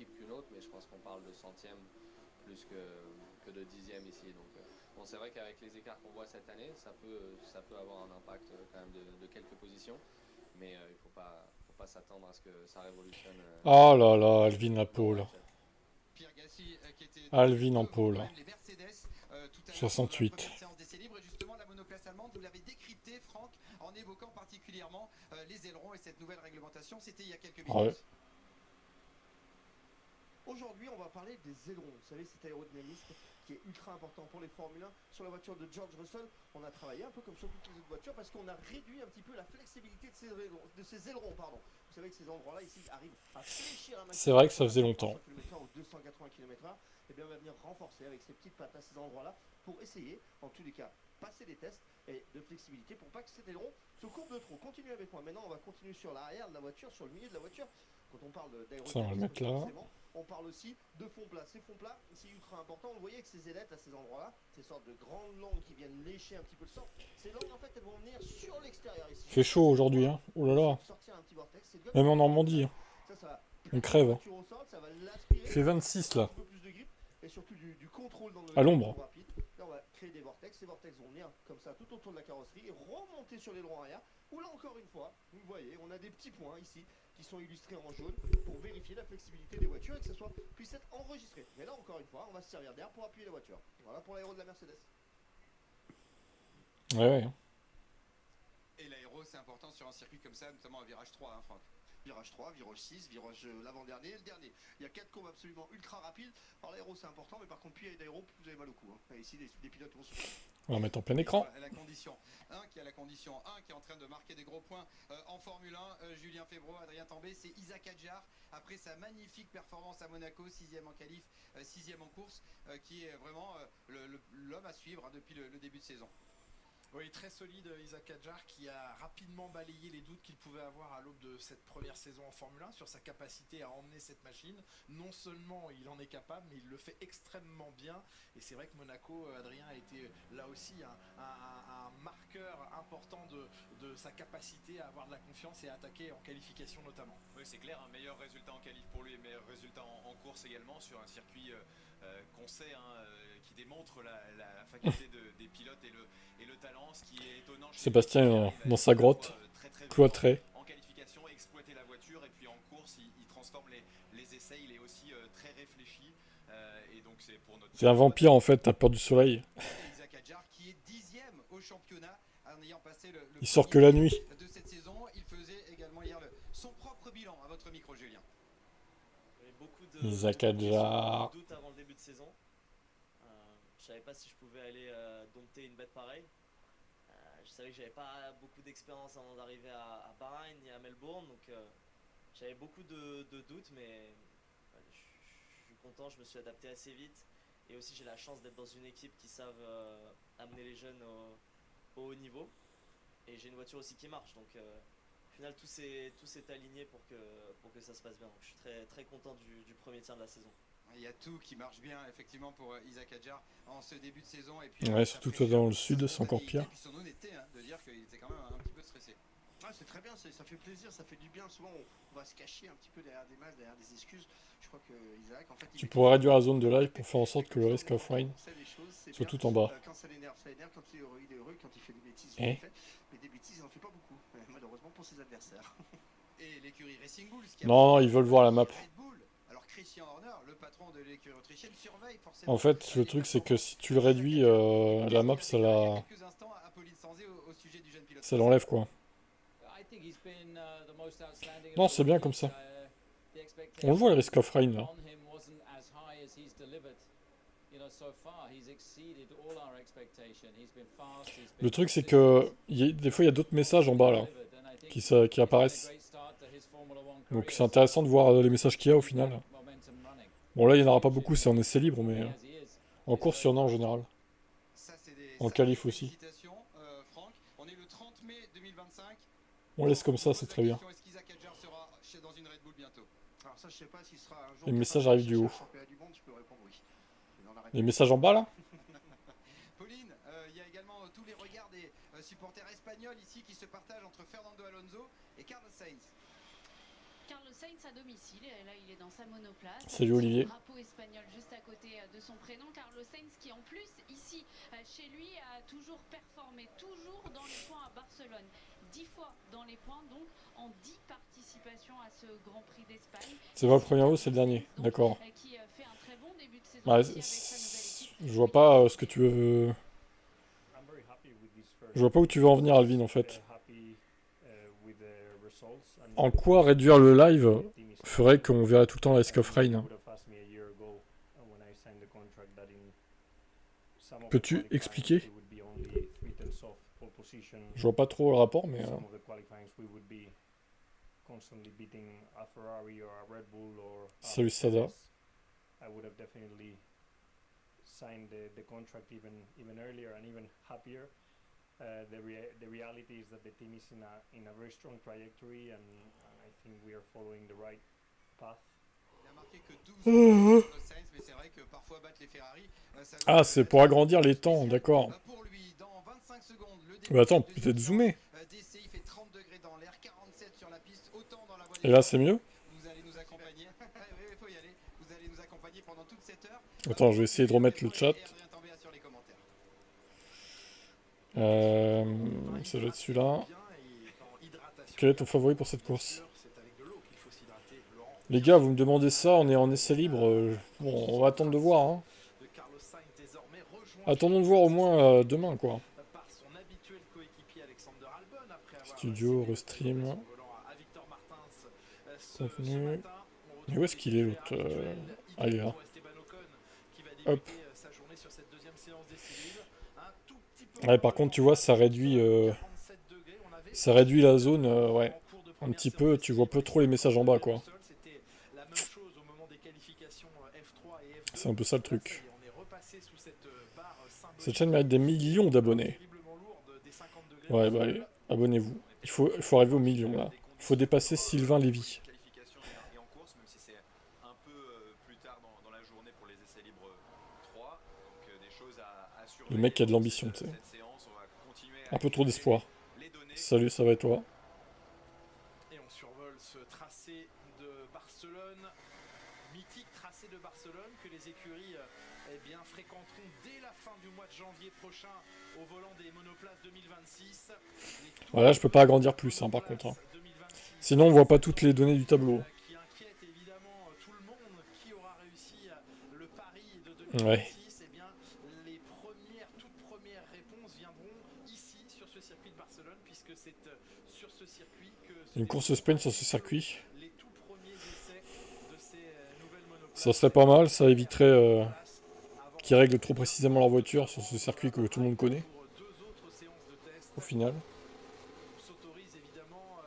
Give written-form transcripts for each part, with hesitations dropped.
équipe qu'une autre, mais je pense qu'on parle de centième plus que de dixième ici. Donc, bon, c'est vrai qu'avec les écarts qu'on voit cette année, ça peut avoir un impact quand même de quelques positions, mais il ne faut pas s'attendre à ce que ça révolutionne Ah là là, Alvin la l'Euro pole. actuel. Pierre Gasly qui était Alvin en devant quand pole. même les Mercedes tout à l'heure sur la 68. première séance d'essai libre. Et justement, la monoplace allemande, vous l'avez décrypté, Franck, en évoquant particulièrement les ailerons et cette nouvelle réglementation. C'était il y a quelques Ouais. minutes. Aujourd'hui, on va parler des ailerons. Vous savez, cet aérodynamisme qui est ultra important pour les Formule 1. Sur la voiture de George Russell, on a travaillé un peu comme sur toutes les autres voitures parce qu'on a réduit un petit peu la flexibilité de ces ailerons. Vous savez que ces endroits-là ici arrivent à fléchir un C'est maximum vrai à que ça faisait longtemps. 150 km/h ou 280 km/h. Et bien, on va venir renforcer avec ces petites pattes à ces endroits-là pour essayer, en tous les cas, passer des tests et de flexibilité pour pas que cet aileron se courbe de trop. Continuez avec moi. Maintenant, on va continuer sur l'arrière de la voiture, sur le milieu de la voiture. Quand on parle Ça, on va le d'aérodynamisme, mettre là. forcément, on parle aussi de fond plat. Ces fonds plats, c'est ultra important. Vous voyez que ces ailettes à ces endroits-là, ces sortes de grandes langues qui viennent lécher un petit peu le sang, ces langues en fait elles vont venir sur l'extérieur ici. Il fait chaud aujourd'hui, hein. Oh là là. Sortir un petit vortex, c'est le gomme Même qui en va venir Normandie, là. hein. Ça va On placer la crève. voiture au sol, ça va Il l'aspirer, fait ça va lui 26 donner un là. petit peu plus de grip et surtout du contrôle dans le À l'ombre. contrôle rapide. Là on va créer des vortex, ces vortex vont venir comme ça tout autour de la carrosserie et remonter sur l'aileron arrière. Où là encore une fois, vous voyez, on a des petits points ici qui sont illustrés en jaune pour vérifier la flexibilité des voitures et que ça puisse être enregistré. Mais là encore une fois, on va se servir d'air pour appuyer la voiture. Voilà pour l'aéro de la Mercedes. Ouais, ouais. Et l'aéro, c'est important sur un circuit comme ça, notamment un virage 3, hein, Franck. Virage 3, virage 6, virage l'avant-dernier et le dernier. Il y a 4 courbes absolument ultra rapides. Alors l'aéro c'est important, mais par contre plus il y a d'aéro, plus vous avez mal au cou. Hein. Et ici les pilotes vont souffrir. On va mettre en plein Et sur écran. la condition 1 qui a la condition 1 qui est en train de marquer des gros points en Formule 1, Julien Febvre, Adrien Tambay, c'est Isaac Hadjar après sa magnifique performance à Monaco, 6ème en qualif, 6ème en course, qui est vraiment l'homme à suivre hein, depuis le début de saison. Oui, très solide Isaac Hadjar qui a rapidement balayé les doutes qu'il pouvait avoir à l'aube de cette première saison en Formule 1 sur sa capacité à emmener cette machine. Non seulement il en est capable, mais il le fait extrêmement bien. Et c'est vrai que Monaco, Adrien, a été là aussi un marqueur important de sa capacité à avoir de la confiance et à attaquer en qualification notamment. Oui, c'est clair, un meilleur résultat en qualif pour lui et meilleur résultat en course également sur un circuit qu'on sait, hein, qui démontre la faculté des pilotes et le talent. Ce qui est étonnant chez lui, c'est Sébastien qu'il arrive dans à sa la fois grotte, très très vite cloîtré. en qualification, exploiter la voiture et puis en course, il transforme les essais. Il est aussi très réfléchi et donc c'est pour notre C'est un vampire en fait, t'as peur du soleil. Isaac Hadjar qui est 10ème au championnat en ayant passé le Il sort que premier la tour nuit. de cette saison. Il faisait également hier son propre bilan à votre micro, Julien. J'avais beaucoup Isaac de questions, beaucoup Hadjar. de doutes avant le début de saison. Je savais pas si je pouvais aller dompter une bête pareille. Je savais que j'avais pas beaucoup d'expérience avant d'arriver à Bahreïn ni à Melbourne, donc j'avais beaucoup de doutes, mais je suis content, je me suis adapté assez vite. Et aussi j'ai la chance d'être dans une équipe qui savent amener les jeunes au haut niveau. Et j'ai une voiture aussi qui marche, donc au final tout s'est aligné pour que ça se passe bien. Donc, je suis très, très content du premier tiers de la saison. Il y a tout qui marche bien effectivement pour Isaac Hadjar en ce début de saison et puis Ouais, sa surtout toi fraîcheur, dans le sa sud, c'est encore spontanéité pire. et puis son honnêteté hein, de dire qu'il était quand même un petit peu stressé. Ah, c'est très bien, ça fait plaisir, ça fait du bien. Souvent on va se cacher un petit peu derrière des masques, derrière des excuses. Je crois que Isaac en fait il Tu maîtrise pourrais son réduire la boulot. zone de live pour faire en Et sorte que comme le ça au risque moins offline on sait les choses, c'est soit bien. tout en bas. Quand ça l'énerve, quand il est heureux, quand il fait des bêtises, il Eh les fait. Mais des bêtises il n'en fait pas beaucoup, malheureusement pour ses adversaires. Et l'écurie Racing Bulls qui a Non, présenté ils veulent voir la map. Red Bull. Alors Christian Horner, le patron de l'écurie autrichienne, surveille En forcément fait, le les truc c'est que performances si tu le d'Isaac réduis, Hadjar. la Qu'est-ce map qu'il a déclaré il y a quelques instants à Pauline Sanzé au sujet du jeune pilote ça français. l'enlève quoi. Non, c'est bien comme ça. On le voit le risque offline là. Le truc c'est que des fois il y a d'autres messages en bas là qui apparaissent. Donc c'est intéressant de voir les messages qu'il y a au final. Bon là il n'y en aura pas beaucoup, c'est en essai libre, mais en course il y en a en général. Ça, c'est des En sacrées qualif aussi. félicitations, Franck. On est le 30 mai 2025. On laisse comme On ça, pose c'est la très bien. question, est-ce qu'Isaac Hadjar sera dans une Red Bull bientôt? Alors ça je sais pas s'il sera un jour Les messages capable arrivent d'aller du chercher haut. un championnat du monde, je peux répondre oui. Mais dans la Red Les Bull. messages en bas là. Pauline, il y a également tous les regards des supporters espagnols ici qui se partagent entre Fernando Alonso et Carlos Sainz. Carlos Sainz à domicile, et là il est dans sa monoplace. Salut Olivier. Drapeau espagnol juste à côté de son prénom. Carlos Sainz qui en plus ici chez lui a toujours performé, toujours dans les points à Barcelone. 10 fois dans les points, donc en 10 participations à ce Grand Prix d'Espagne. C'est pas le premier ou c'est le dernier? D'accord. Qui fait un très bon début de saison Bah, ici avec sa nouvelle équipe. je vois pas ce que tu veux... Je vois pas où tu veux en venir, Alvin, en fait. En quoi réduire le live ferait qu'on verrait tout le temps la Risk of Rain? Peux-tu expliquer? Je vois pas trop le rapport, mais... Salut Sada. Signed the contract even earlier and even happier. The reality is that the team is in a very strong trajectory, and I think we are following the right path. Il a marqué que 12 Carlos Sainz, mais c'est vrai que parfois battre les Ferrari. Ah, c'est pour agrandir les temps, d'accord. Pour lui, dans 25 secondes, le Mais attends, peut-être zoomer. d'essai, il fait 30 degrés dans l'air, 47 sur la piste, autant dans la voie. Et là, c'est mieux? Vous allez nous accompagner. Oui, il faut y aller. Vous allez nous accompagner pendant toute cette heure. Attends, je vais essayer de remettre le chat. Ça doit être celui-là. Quel est ton favori pour cette course? Les gars, vous me demandez ça, on est en essai libre. Bon, on va attendre de voir. Hein. Attendons de voir au moins demain, quoi. Studio, restream. Contenu. Mais où est-ce qu'il est l'autre Ah, il est là. Hop. Ouais, par contre, tu vois, ça réduit la zone, ouais. Un petit peu, tu vois peu trop les messages en bas, quoi. C'est un peu ça le truc. Cette chaîne mérite des millions d'abonnés. Ouais, bah allez, abonnez-vous. Il faut arriver au million, là. Il faut dépasser Sylvain Lévy. Le mec qui a de l'ambition, tu sais. Un peu trop d'espoir. Salut, ça va et toi? Et on survole ce tracé de Barcelone, mythique tracé de Barcelone que les écuries fréquenteront dès la fin du mois de janvier prochain au volant des monoplaces 2026. Voilà, je peux pas agrandir plus, hein, par contre. Hein. Sinon, on voit pas toutes les données du tableau. Qui inquiète évidemment tout le monde qui aura réussi le pari de 2026. Ouais. Eh bien, les toutes premières réponses viendront ici sur ce circuit de Barcelone, puisque c'est sur ce circuit que Une course sprint sur ce circuit. les tout premiers essais de ces nouvelles monoplaces. Ça serait pas mal, ça éviterait qu'ils règlent trop précisément leur voiture sur ce circuit que tout le monde connaît. Au final. On s'autorise évidemment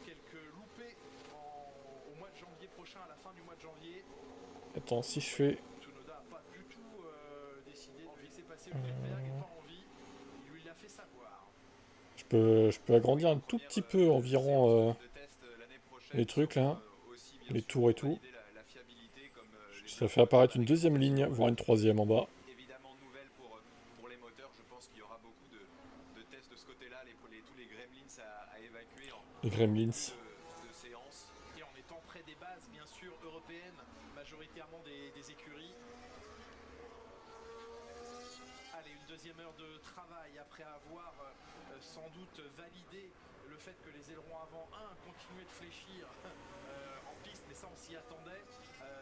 quelques loupés au mois de janvier prochain, à la fin du mois de janvier. Attends, si je fais... Tsunoda n'a pas du tout décidé de laisser passer Hülkenberg et pas envie. Il lui l'a fait savoir. Je peux agrandir un tout petit peu environ les trucs là, les tours et tout. Ça fait apparaître une deuxième ligne, voire une troisième en bas. Évidemment nouvelle pour les moteurs, je pense qu'il y aura beaucoup de tests de ce côté-là, tous les gremlins à évacuer Les gremlins. de séance. Et en étant près des bases, bien sûr, européennes, majoritairement des écuries. Allez, une deuxième heure de travail après avoir sans doute validé le fait que les ailerons avant 1 continuaient de fléchir en piste, mais ça on s'y attendait.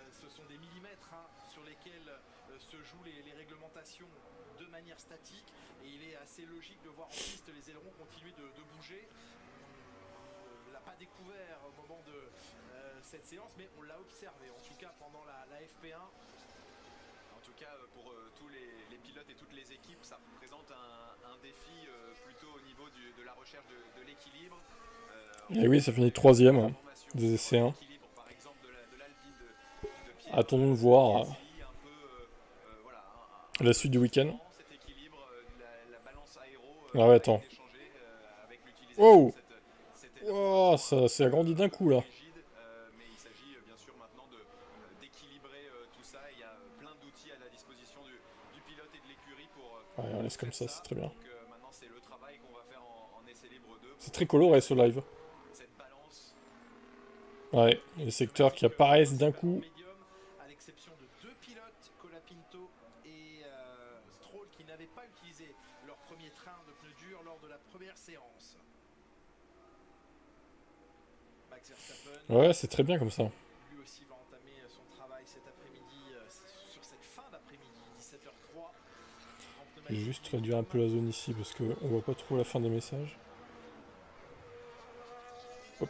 Ce sont des millimètres sur lesquels se jouent les réglementations de manière statique, et il est assez logique de voir en piste les ailerons continuer de bouger. On ne l'a pas découvert au moment de cette séance, mais on l'a observé en tout cas pendant la FP1. En tout cas, pour tous les pilotes et toutes les équipes, ça représente un défi plutôt au niveau de la recherche de l'équilibre. Et oui, ça finit troisième hein, des essais 1. Attendons de voir la suite du week-end. Ah ouais, attends. Wow! Oh, ça s'est agrandi d'un coup là. Mais il s'agit bien sûr maintenant d'équilibrer tout ça. Il y a plein d'outils à la disposition du pilote et de l'écurie pour. Ouais, on laisse comme ça, c'est très bien. Donc maintenant c'est le travail qu'on va faire en essai libre 2. C'est très coloré ce live. Cette balance Ouais, les secteurs qui apparaissent d'un coup. Médium, à l'exception de deux pilotes, Colapinto et Stroll, qui n'avaient pas utilisé leur premier train de pneus durs lors de la première séance. Max Verstappen, Ouais, c'est très bien comme ça. lui aussi va entamer son travail cet après-midi, sur cette fin d'après-midi, 17h03. Je vais juste réduire un peu la zone ici parce qu'on voit pas trop la fin des messages. Hop.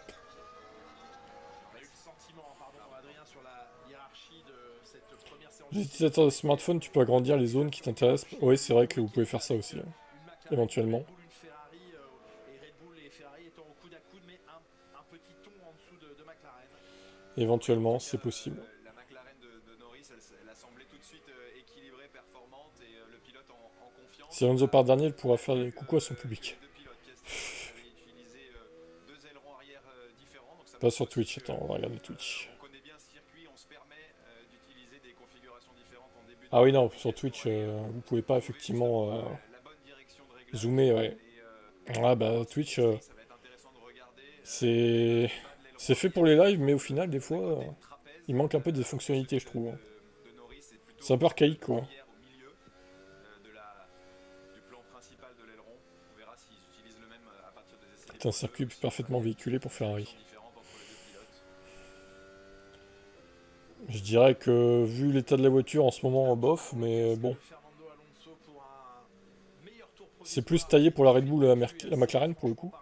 On a eu le sentiment, pardon, Adrien, sur la hiérarchie de cette première séance. Les utilisateurs de smartphone, tu peux agrandir les zones qui t'intéressent. Oui, c'est vrai que vous pouvez faire ça aussi, hein, éventuellement. Une Ferrari et Red Bull et Ferrari étant au coude à coude, mais un petit ton en dessous de McLaren. Éventuellement, c'est possible. La McLaren de Norris, elle a semblé tout de suite équilibrée, performante et le pilote en confiance. Si Alonso part dernier, il pourra faire des coucou à son public. Les deux pilotes, Piastri avait utilisé deux ailerons arrière différents. Donc ça Pas sur Twitch, attends, on va regarder Twitch. on connaît bien ce circuit, on se permet d'utiliser des configurations différentes en début de Ah oui, non, sur Twitch, vous pouvez pas effectivement la bonne direction de réglage. zoomer, ouais. Ah bah, Twitch, Ça va être intéressant de regarder. c'est fait pour les lives, mais au final, des fois, il manque un peu des fonctionnalités, je trouve. C'est un peu archaïque, quoi. Au milieu du plan principal de l'aileron. On verra s'ils utilisent le même à partir des essais. C'est un circuit parfaitement véhiculé pour Ferrari. Je dirais que, vu l'état de la voiture en ce moment, bof, mais bon. C'est plus taillé pour la Red Bull et la McLaren, pour le coup.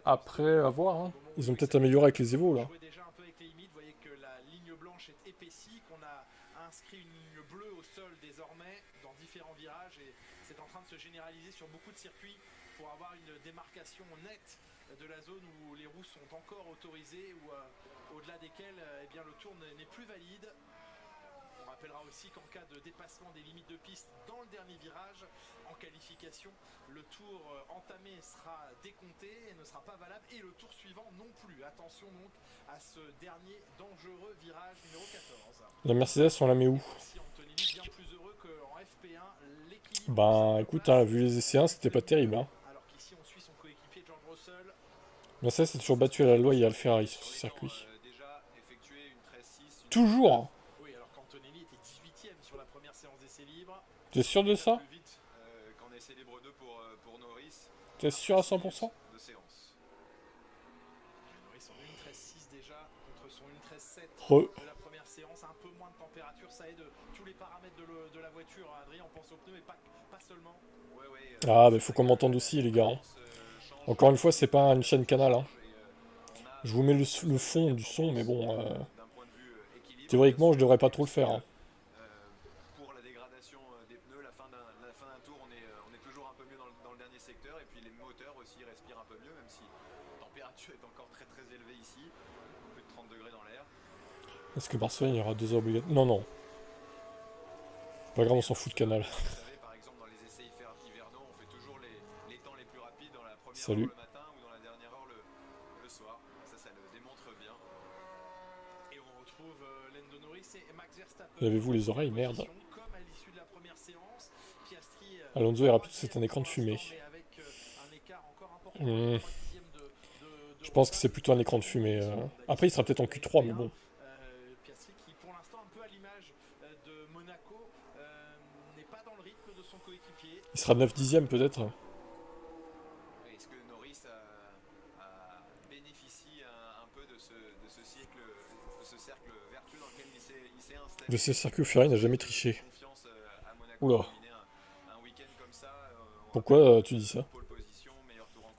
Après, à voir, hein. Ils ont peut-être amélioré avec les Evo, là. Déjà un peu avec les limites, vous voyez que la ligne blanche est épaissie, qu'on a inscrit une ligne bleue au sol désormais dans différents virages et c'est en train de se généraliser sur beaucoup de circuits pour avoir une démarcation nette de la zone où les roues sont encore autorisées ou au-delà desquelles eh bien, le tour n'est plus valide. On rappellera aussi qu'en cas de dépassement des limites de piste dans le dernier virage, en qualification, le tour entamé sera décompté et ne sera pas valable et le tour suivant non plus. Attention donc à ce dernier dangereux virage numéro 14. La Mercedes, on la met où? Bien plus heureux qu'en FP1, l'équilibre. Ben, écoute, hein, vu les essais 1, c'était pas terrible, hein. Alors qu'ici on suit son coéquipier George Russell. Mercedes a toujours battu à la loi et à le Ferrari sur ce circuit. Toujours! Oui, alors qu'Antonelli était 18ème sur la première séance d'essai libre. T'es sûr de ça? Plus vite qu'en essai libre 2 pour Norris. T'es sûr à 100%? De séance. Norris en 1.13.6 déjà contre son 1.13.7 Re. de la première séance. Un peu moins de température, ça aide tous les paramètres de la voiture. Adrien, on pense aux pneus, mais pas seulement. Ah, bah faut qu'on m'entende aussi, les gars. Hein. Encore une fois, c'est pas une chaîne canal. Hein. Je vous mets le fond du son, mais bon... Théoriquement, je devrais pas trop le faire. Hein. Pour la dégradation des pneus, la fin d'un tour, on est toujours un peu mieux dans le dernier secteur. Et puis les moteurs aussi respirent un peu mieux, même si la température est encore très très élevée ici. Plus de 30 degrés dans l'air. Est-ce que Barcelone, il y aura 2 heures obligatoires? Non, non. Pas grave, on s'en fout de canal. Vous savez, par exemple, dans les essais hivernaux, on fait toujours les temps les plus rapides dans la première Salut. heure le matin ou dans la dernière heure le soir. Ça le démontre bien. Et on retrouve Lando Norris et Max Verstappen. Lavez-vous les oreilles, merde. Comme à l'issue de la première séance, Piastri, Alonso est rapide, c'est un écran de fumée. avec un écart encore important, Je pense que c'est plutôt un écran de fumée. Après, il sera peut-être en Q3, mais bon. Piastri qui, pour l'instant, un peu à l'image de Monaco, n'est pas dans le rythme de son coéquipier. Il sera 9 dixièmes peut-être. Est-ce que Norris bénéficie un peu de ce cercle vertueux dans lequel il s'est installé? De ces circuits, Ferrari n'a jamais triché. Oula. Pourquoi tu dis ça?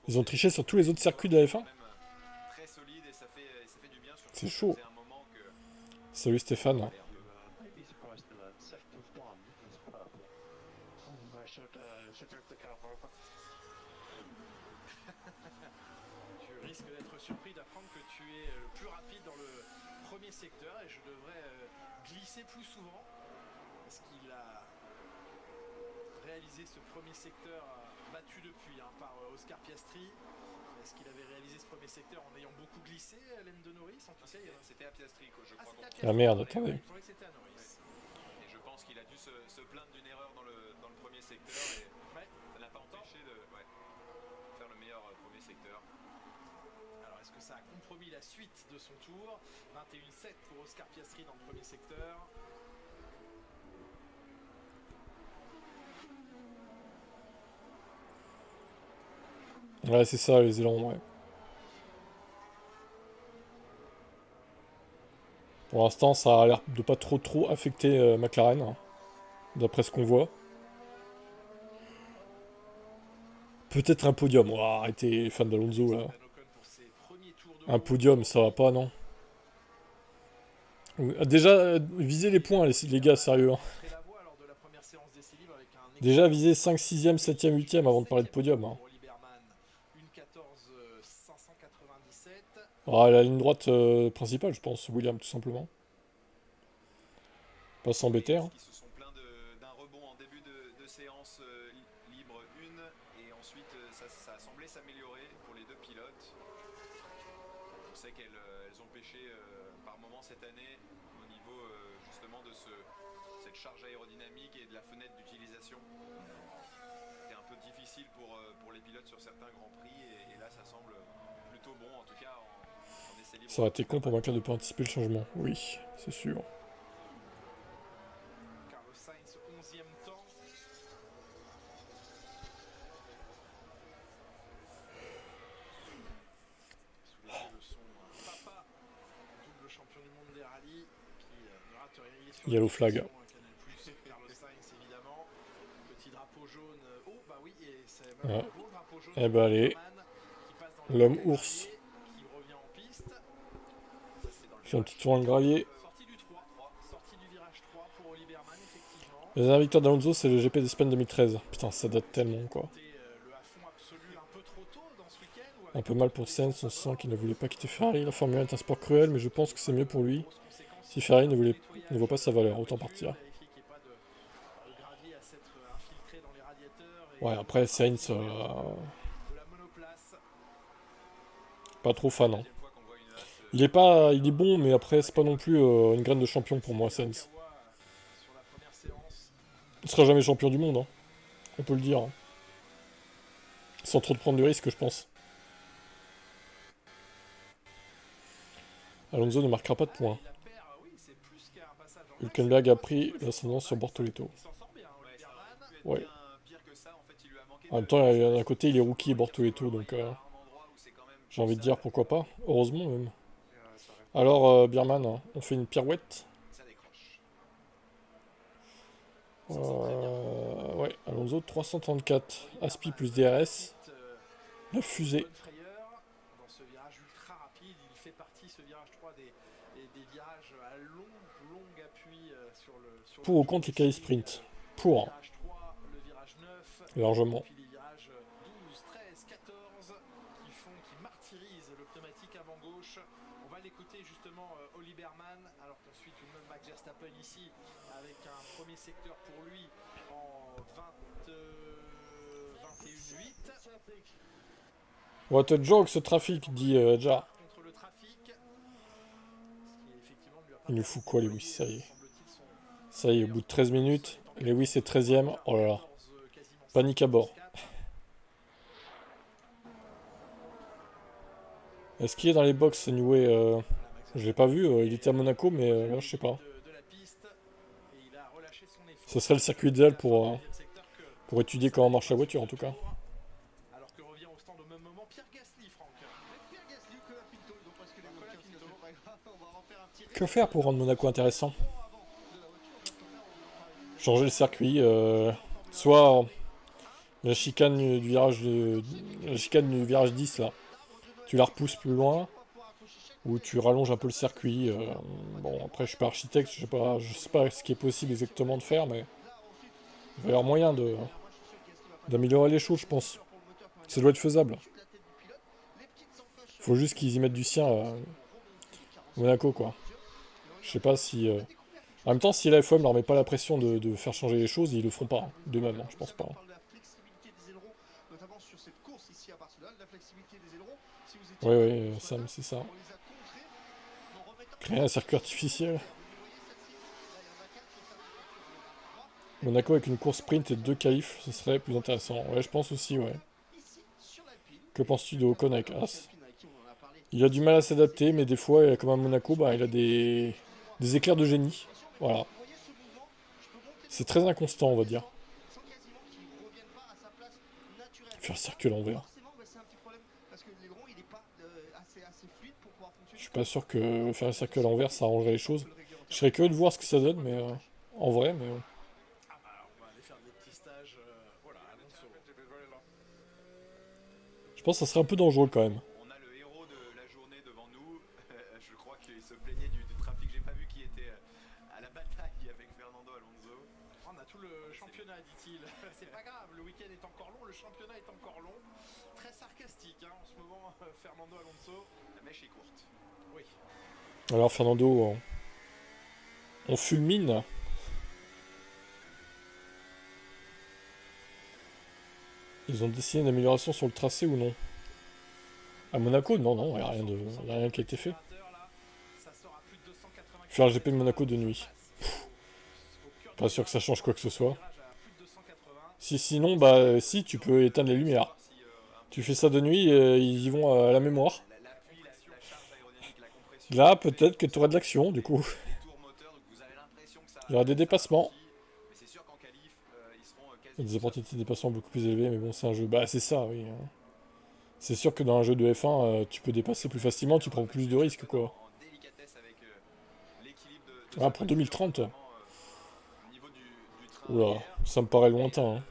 Ils ont triché sur tous les autres circuits de la F1? C'est chaud. Salut Stéphane. Tu risques d'être surpris d'apprendre que tu es le plus rapide dans le premier secteur et je devrais glisser plus souvent parce qu'il a réalisé ce premier secteur battu depuis par Oscar Piastri. Est-ce qu'il avait réalisé ce premier secteur en ayant beaucoup glissé, Lando Norris? En tout cas, c'était à Piastri, je crois. Ah merde, attendez. Je trouvais que c'était à Norris. Et je pense qu'il a dû se plaindre d'une erreur dans le premier secteur et ça n'a pas empêché de faire le meilleur premier secteur. Alors Est-ce que ça a compromis la suite de son tour? 21-7 pour Oscar Piastri dans le premier secteur. Ouais, c'est ça, les élans, ouais. Pour l'instant, ça a l'air de pas trop affecter McLaren, hein, d'après ce qu'on voit. Peut-être un podium. Oh, arrêtez, les fans d'Alonso, là. Un podium, ça va pas, non? Déjà, visez les points, les gars, sérieux. Hein. Déjà, visez 5, 6e, 7e, 8e avant de parler de podium. Hein. Ah, la ligne droite principale, je pense, William, tout simplement. Pas s'embêter. Hein. Ils se sont plaints d'un rebond en début de séance libre 1 et ensuite ça a semblé s'améliorer pour les deux pilotes. On sait qu'elles ont pêché par moment cette année au niveau justement de cette charge aérodynamique et de la fenêtre d'utilisation. C'était un peu difficile pour les pilotes sur certains grands prix et là ça semble plutôt bon en tout cas en essai libre. Ça aurait été con pour McLaren de ne pas anticiper le changement. Oui, c'est sûr. Carlos Sainz 11e temps. Sous les yeux de son papa, double champion du monde des rallyes, qui ne rate rien. Il est sur Yellow flag. Carlos Sainz évidemment. Petit drapeau jaune. Oh bah oui, et c'est Ouais. un beau drapeau jaune. Eh ben allez, l'homme ours. Qui revient en piste. Fait un petit tour dans le gravier. Sortie du 3, sortie du virage 3 pour Oli Berman, effectivement. La dernière victoire d'Alonso, c'est le GP d'Espagne 2013. Putain, ça date tellement, quoi. Le à fond absolu un peu trop tôt dans ce week-end. Un peu mal pour Sainz, on sent qu'il ne voulait pas quitter Ferrari. La Formule 1 est un sport cruel, mais je pense que c'est mieux pour lui. Si Ferrari ne voit pas sa valeur, autant partir. Ouais, après Sainz, pas trop fan. Hein. Il est bon, mais après c'est pas non plus une graine de champion pour moi, Sainz. Il sera jamais champion du monde, hein. On peut le dire. Hein. Sans trop de prendre de risques, je pense. Alonso ne marquera pas de points. Hülkenberg a pris l'ascendance sur Bortoleto. Ouais. En même temps, d'un côté, il est rookie et Bortoleto, donc j'ai envie de dire pourquoi pas. Heureusement même. Alors, Birman, hein, on fait une pirouette. Ouais, Alonso 334. Aspi plus DRS. La fusée. Dans ce virage ultra rapide, il fait partie, ce virage 3, des virages à long appui sur le Pour ou contre les cahiers sprint. Pour. Le virage 3, le virage 9, largement. et puis les virages 12, 13, 14 qui martyrisent le pneumatique avant gauche. On va l'écouter justement Oli Berman, alors qu'ensuite tout le monde Max Verstappen ici avec un premier secteur pour lui en 21-8. What a joke ce trafic, dit Jar. Il nous fout quoi, Lewis? Ça y est. Ça y est, au bout de 13 minutes, Lewis est 13ème. Oh là là. Panique à bord. Est-ce qu'il est dans les box, anyway, je l'ai pas vu, il était à Monaco, mais là, je sais pas. Ce serait le circuit idéal pour étudier comment marche la voiture, en tout cas. Alors que revient au stand au même moment Pierre Gasly, Franck. Pierre Gasly ou Colapinto, ils ont presque les voitures, c'est pas grave, on va en faire un petit... Que faire pour rendre Monaco intéressant? Changer le circuit, soit la chicane du virage du virage 10 là, tu la repousses plus loin, ou tu rallonges un peu le circuit. Bon, après je suis pas architecte, je sais pas ce qui est possible exactement de faire, mais il va y avoir moyen d'améliorer les choses, je pense. Ça doit être faisable. Faut juste qu'ils y mettent du sien à Monaco, quoi. Je sais pas si... En même temps, si la FOM leur met pas la pression de faire changer les choses, ils le feront pas, hein, d'eux-mêmes, hein, je pense pas. Oui, Sam, c'est ça. Créer un circuit artificiel. Monaco avec une course sprint et 2 qualifs, ce serait plus intéressant. Ouais, je pense aussi, ouais. Que penses-tu de Ocon avec As? Il a du mal à s'adapter, mais des fois, comme à Monaco, bah, il a des éclairs de génie. Voilà. C'est très inconstant, on va dire. Faire circuit à l'envers. Je suis pas sûr que faire un circuit à l'envers, ça arrangerait les choses. Je serais curieux de voir ce que ça donne, mais en vrai, mais... Ah bah alors, on va aller faire des petits stages. Voilà, Alonso. Je pense que ça serait un peu dangereux quand même. On a le héros de la journée devant nous. Je crois qu'il se plaignait du trafic. J'ai pas vu qui était à la bataille avec Fernando Alonso. On a tout le championnat, dit-il. C'est pas grave, le week-end est encore long, le championnat est encore long. Très sarcastique en ce moment, Fernando Alonso. La mèche est courte. Oui. Alors Fernando, on fulmine. Ils ont décidé une amélioration sur le tracé ou non? À Monaco, non, non, il n'y a rien qui a été fait. Faire le GP de Monaco de nuit. Pas sûr que ça change quoi que ce soit. Si sinon, bah si, tu peux éteindre les lumières. Tu fais ça de nuit, ils y vont à la mémoire. Là, peut-être que tu auras de l'action, du coup. Il y aura des dépassements. Il y a des opportunités de dépassement beaucoup plus élevées, mais bon, c'est un jeu... Bah, c'est ça, oui. C'est sûr que dans un jeu de F1, tu peux dépasser plus facilement, tu prends plus de risques, quoi. Ah, pour 2030. Oula, ça me paraît lointain. Hein.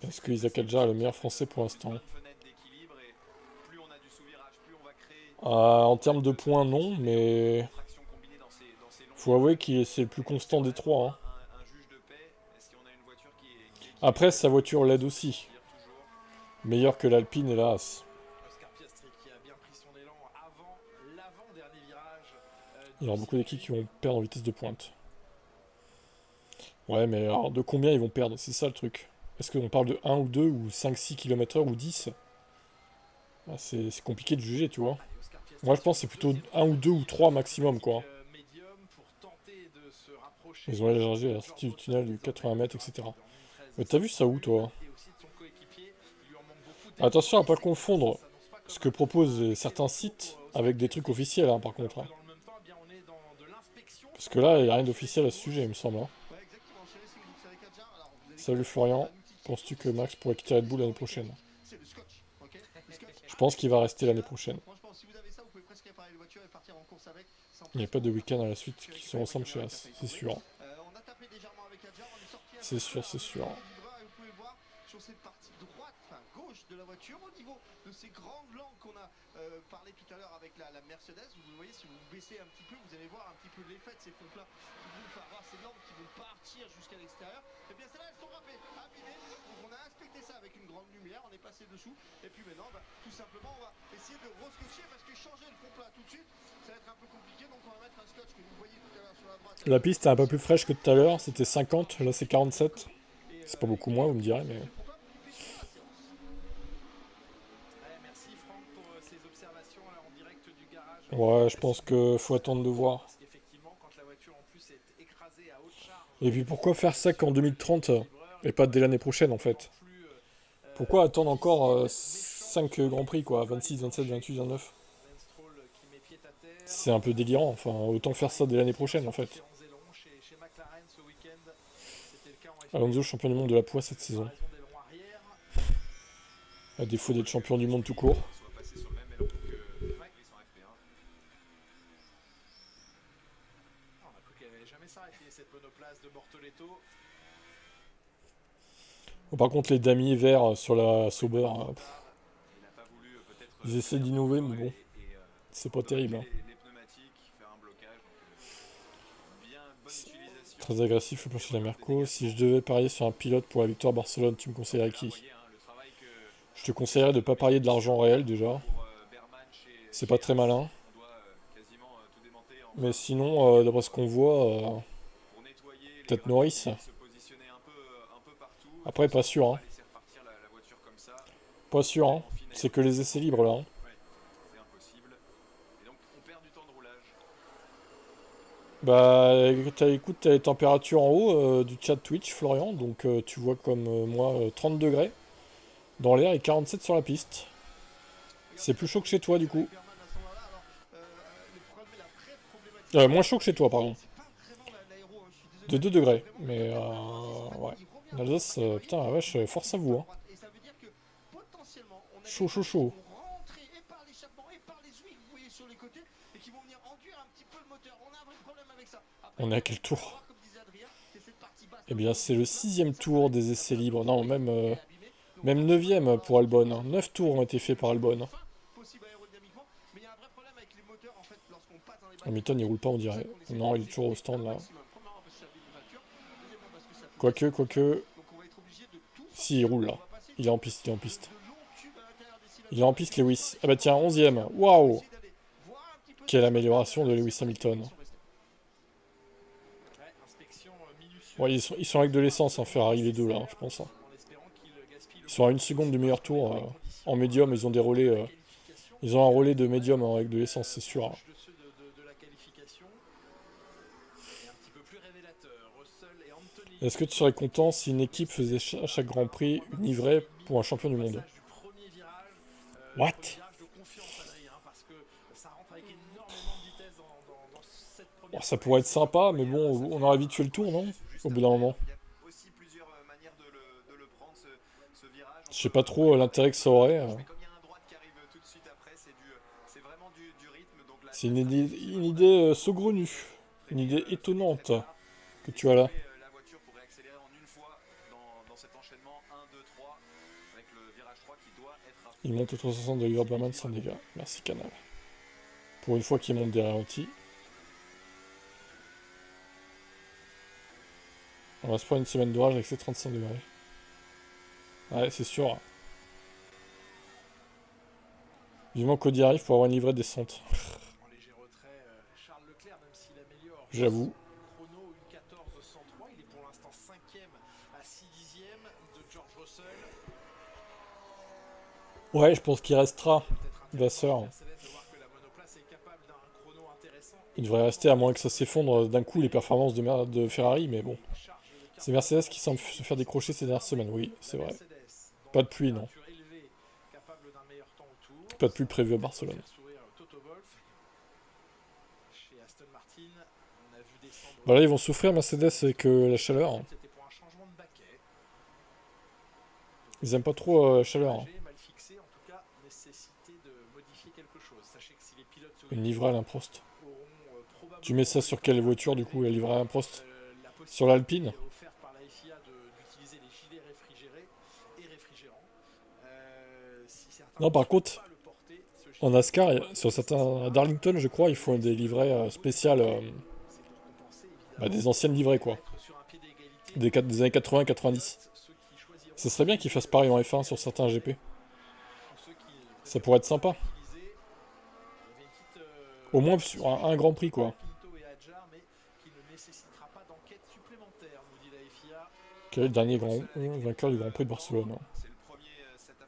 Est-ce que Isaac Adjar est le meilleur français pour l'instant? En termes de points, non, mais... Faut avouer que c'est le plus constant des trois. Hein. Après, sa voiture l'aide aussi. Meilleure que l'Alpine, hélas. Il y aura beaucoup d'équipes qui vont perdre en vitesse de pointe. Ouais, mais alors de combien ils vont perdre? C'est ça le truc. Est-ce qu'on parle de 1 ou 2 ou 5-6 km/h ou 10? C'est compliqué de juger, tu vois. Moi, je pense que c'est plutôt 1 ou 2 ou 3 maximum, quoi. Ils ont élargi à la sortie du tunnel du 80 mètres, etc. Mais t'as vu ça où, toi? Attention à pas confondre ce que proposent certains sites avec des trucs officiels, hein, par contre. Hein. Parce que là, il n'y a rien d'officiel à ce sujet, il me semble. Hein. Salut Florian, penses-tu que Max pourrait quitter Red Bull l'année prochaine? Je pense qu'il va rester l'année prochaine. Il n'y a pas de week-end à la suite qui se ressemble chez As, c'est sûr. C'est sûr, c'est sûr. De la voiture au niveau de ces grandes langues qu'on a parlé tout à l'heure avec la Mercedes. Vous voyez, si vous baissez un petit peu, vous allez voir un petit peu l'effet de ces pompes là qui vont faire voir ces lampes qui vont partir jusqu'à l'extérieur. Et bien celles-là, elles sont râpées, abîmées. Donc on a inspecté ça avec une grande lumière, on est passé dessous. Et puis maintenant, bah, tout simplement, on va essayer de rescotcher parce que changer le fond plat tout de suite, ça va être un peu compliqué. Donc on va mettre un scotch que vous voyez tout à l'heure sur la droite. La piste est un peu plus fraîche que tout à l'heure, c'était 50, là c'est 47. C'est pas beaucoup moins, vous me direz, mais... Ouais, je pense que faut attendre de voir. Et puis pourquoi faire ça qu'en 2030 et pas dès l'année prochaine en fait? Pourquoi attendre encore 5 Grands Prix quoi, 26, 27, 28, 29? C'est un peu délirant, enfin autant faire ça dès l'année prochaine en fait. Alonso champion du monde de la poids cette saison. À défaut d'être champion du monde tout court. Bon, par contre les damiers verts sur la Sauber, ils essaient d'innover mais bon, c'est pas terrible. Hein. Très agressif le plancher de la Merco. Si je devais parier sur un pilote pour la victoire Barcelone, tu me conseillerais qui? Je te conseillerais de ne pas parier de l'argent réel déjà. C'est pas très malin. Mais sinon, d'après ce qu'on voit, peut-être Norris. Après, pas sûr. Hein. Pas sûr. Hein. C'est que les essais libres là. Hein. Bah, écoute, t'as les températures en haut du chat Twitch, Florian. Donc, tu vois comme moi 30 degrés. dans l'air et 47 sur la piste. C'est plus chaud que chez toi, du coup. Moins chaud que chez toi, pardon. De 2 degrés. Mais, ouais. L'Alsace, putain, la vache, force à vous, hein. Chaud, chaud, chaud. On est à quel tour? Eh bien, c'est le 6e tour des essais libres. Non, même 9e pour Albon. Hein. 9 tours ont été faits par Albon. Hamilton, il roule pas, on dirait. Non, il est toujours au stand, là. Quoique... Si, il roule, là. Il est en piste, il est en piste. Il est en piste, Lewis. Ah bah tiens, 11e. Waouh! Quelle amélioration de Lewis Hamilton. Ouais, ils sont avec de l'essence, hein, Ferrari, les deux, là, je pense. Hein. Ils sont à 1 seconde du meilleur tour. En médium, ils ont des relais... ils ont un relais de médium hein, avec de l'essence, c'est sûr. Hein. Est-ce que tu serais content si une équipe faisait à chaque Grand Prix une livrée pour un champion du monde? What? Bon, ça pourrait être sympa, mais bon, on aurait vite fait le tour, non? Au bout d'un moment. Je sais pas trop l'intérêt que ça aurait. C'est une idée saugrenue. Une idée étonnante que tu as là. Il monte au 360 de Oliver Berman sans dégâts. Merci Canal. Pour une fois qu'il monte des ralentis. On va se prendre une semaine d'orage avec ces 35 degrés. Ouais, c'est sûr. Vivement qu'Audi arrive pour avoir une livrée décente. J'avoue. Ouais, je pense qu'il restera. Vasseur. Il devrait rester à moins que ça s'effondre d'un coup les performances de Ferrari, mais bon. C'est Mercedes qui semble se faire décrocher ces dernières semaines, oui, c'est vrai. Pas de pluie, non. Pas de pluie prévue à Barcelone. Bah là, ils vont souffrir Mercedes avec la chaleur. Ils aiment pas trop la chaleur. Hein. Une livrée à l'improst. Tu mets ça sur quelle voiture du coup, la livrée à l'improst? Sur l'Alpine? Non, par contre, en NASCAR, sur certains... À Darlington, je crois, ils font des livrets spéciales. Des anciennes livrées, quoi. Des années 80-90. Ça serait bien qu'ils fassent pareil en F1 sur certains GP. Ça pourrait être sympa. Au moins sur un Grand Prix, quoi. Quel est le dernier vainqueur du Grand Prix de Barcelone?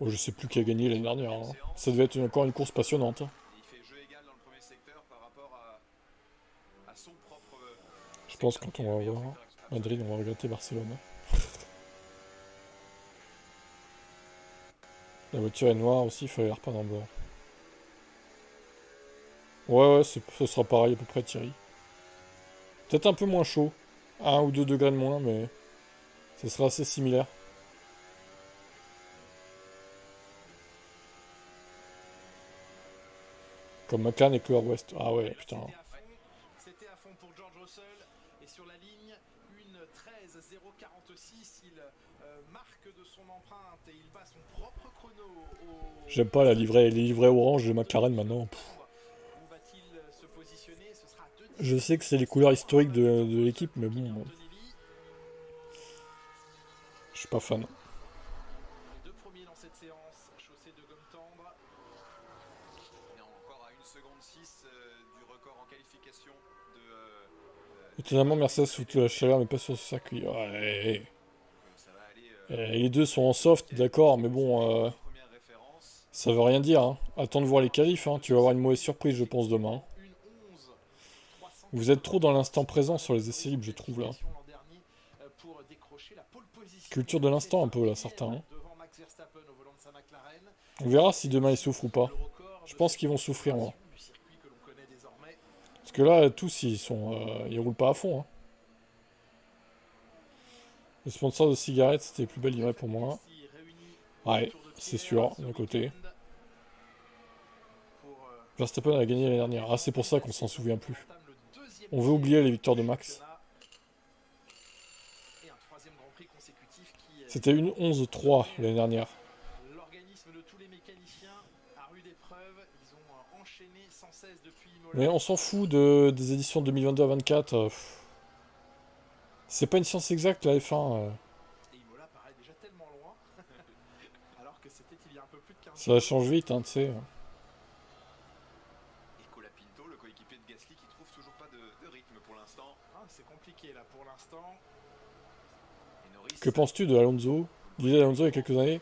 Oh, je sais plus qui a gagné l'année dernière. Hein. Ça devait être encore une course passionnante. Je pense que quand on va voir Madrid, on va regretter Barcelone. La voiture est noire aussi, il fallait la repeindre en blanc. Ouais, ce sera pareil à peu près, Thierry. Peut-être un peu moins chaud. 1 ou 2 degrés de moins, mais ce sera assez similaire. Comme McLaren et Clear West. Ah ouais, putain. C'était à fond pour George Russell. Et sur la ligne, une 13.046. Il marque de son empreinte et il bat son propre chrono. J'aime pas les livrets orange de McLaren maintenant. Je sais que c'est les couleurs historiques de l'équipe, mais bon. Je suis pas fan. Les deux premiers dans cette séance, chaussée de gomme tendre. Et encore à 1 seconde 6 du record en qualification de... Étonnamment, Mercedes fout la chaleur, mais pas sur ce circuit. Ouais. Les deux sont en soft, d'accord, mais bon... ça veut rien dire. Hein. Attends de voir les qualifs, hein. Tu vas avoir une mauvaise surprise, je pense, demain. Vous êtes trop dans l'instant présent sur les essais libres, je trouve, là. Culture de l'instant, un peu, là, certains. Hein. On verra si demain ils souffrent ou pas. Le record Je de pense qu'ils vont souffrir, moi. du circuit que l'on connaît désormais. Parce que là, tous, ils roulent pas à fond. Hein. Le sponsor de cigarettes, c'était les plus belles livrées pour moi. Ici, réunis Ouais, autour de c'est Pierre sûr, ce d'un côté. week-end pour, Verstappen a gagné l'année dernière. Ah, c'est pour ça qu'on s'en souvient plus. entame le deuxième On veut oublier les victoires de Max. championnat. Et un troisième Grand Prix consécutif qui C'était une 11-3 l'année dernière. l'organisme de tous les mécaniciens à rude épreuve. Ils ont enchaîné sans cesse depuis Imola. Mais on s'en fout des éditions 2022 à 24. C'est pas une science exacte, la F1. Et Imola paraît déjà tellement loin. Alors que c'était il y a un peu plus de 15 Ça change vite, hein, tu sais. Et Colapinto, le coéquipier de Gasly, qui trouve toujours pas de rythme pour l'instant. Ah, c'est compliqué là pour l'instant. Et Norris Que penses-tu de Alonso? Disait Alonso il y a quelques années.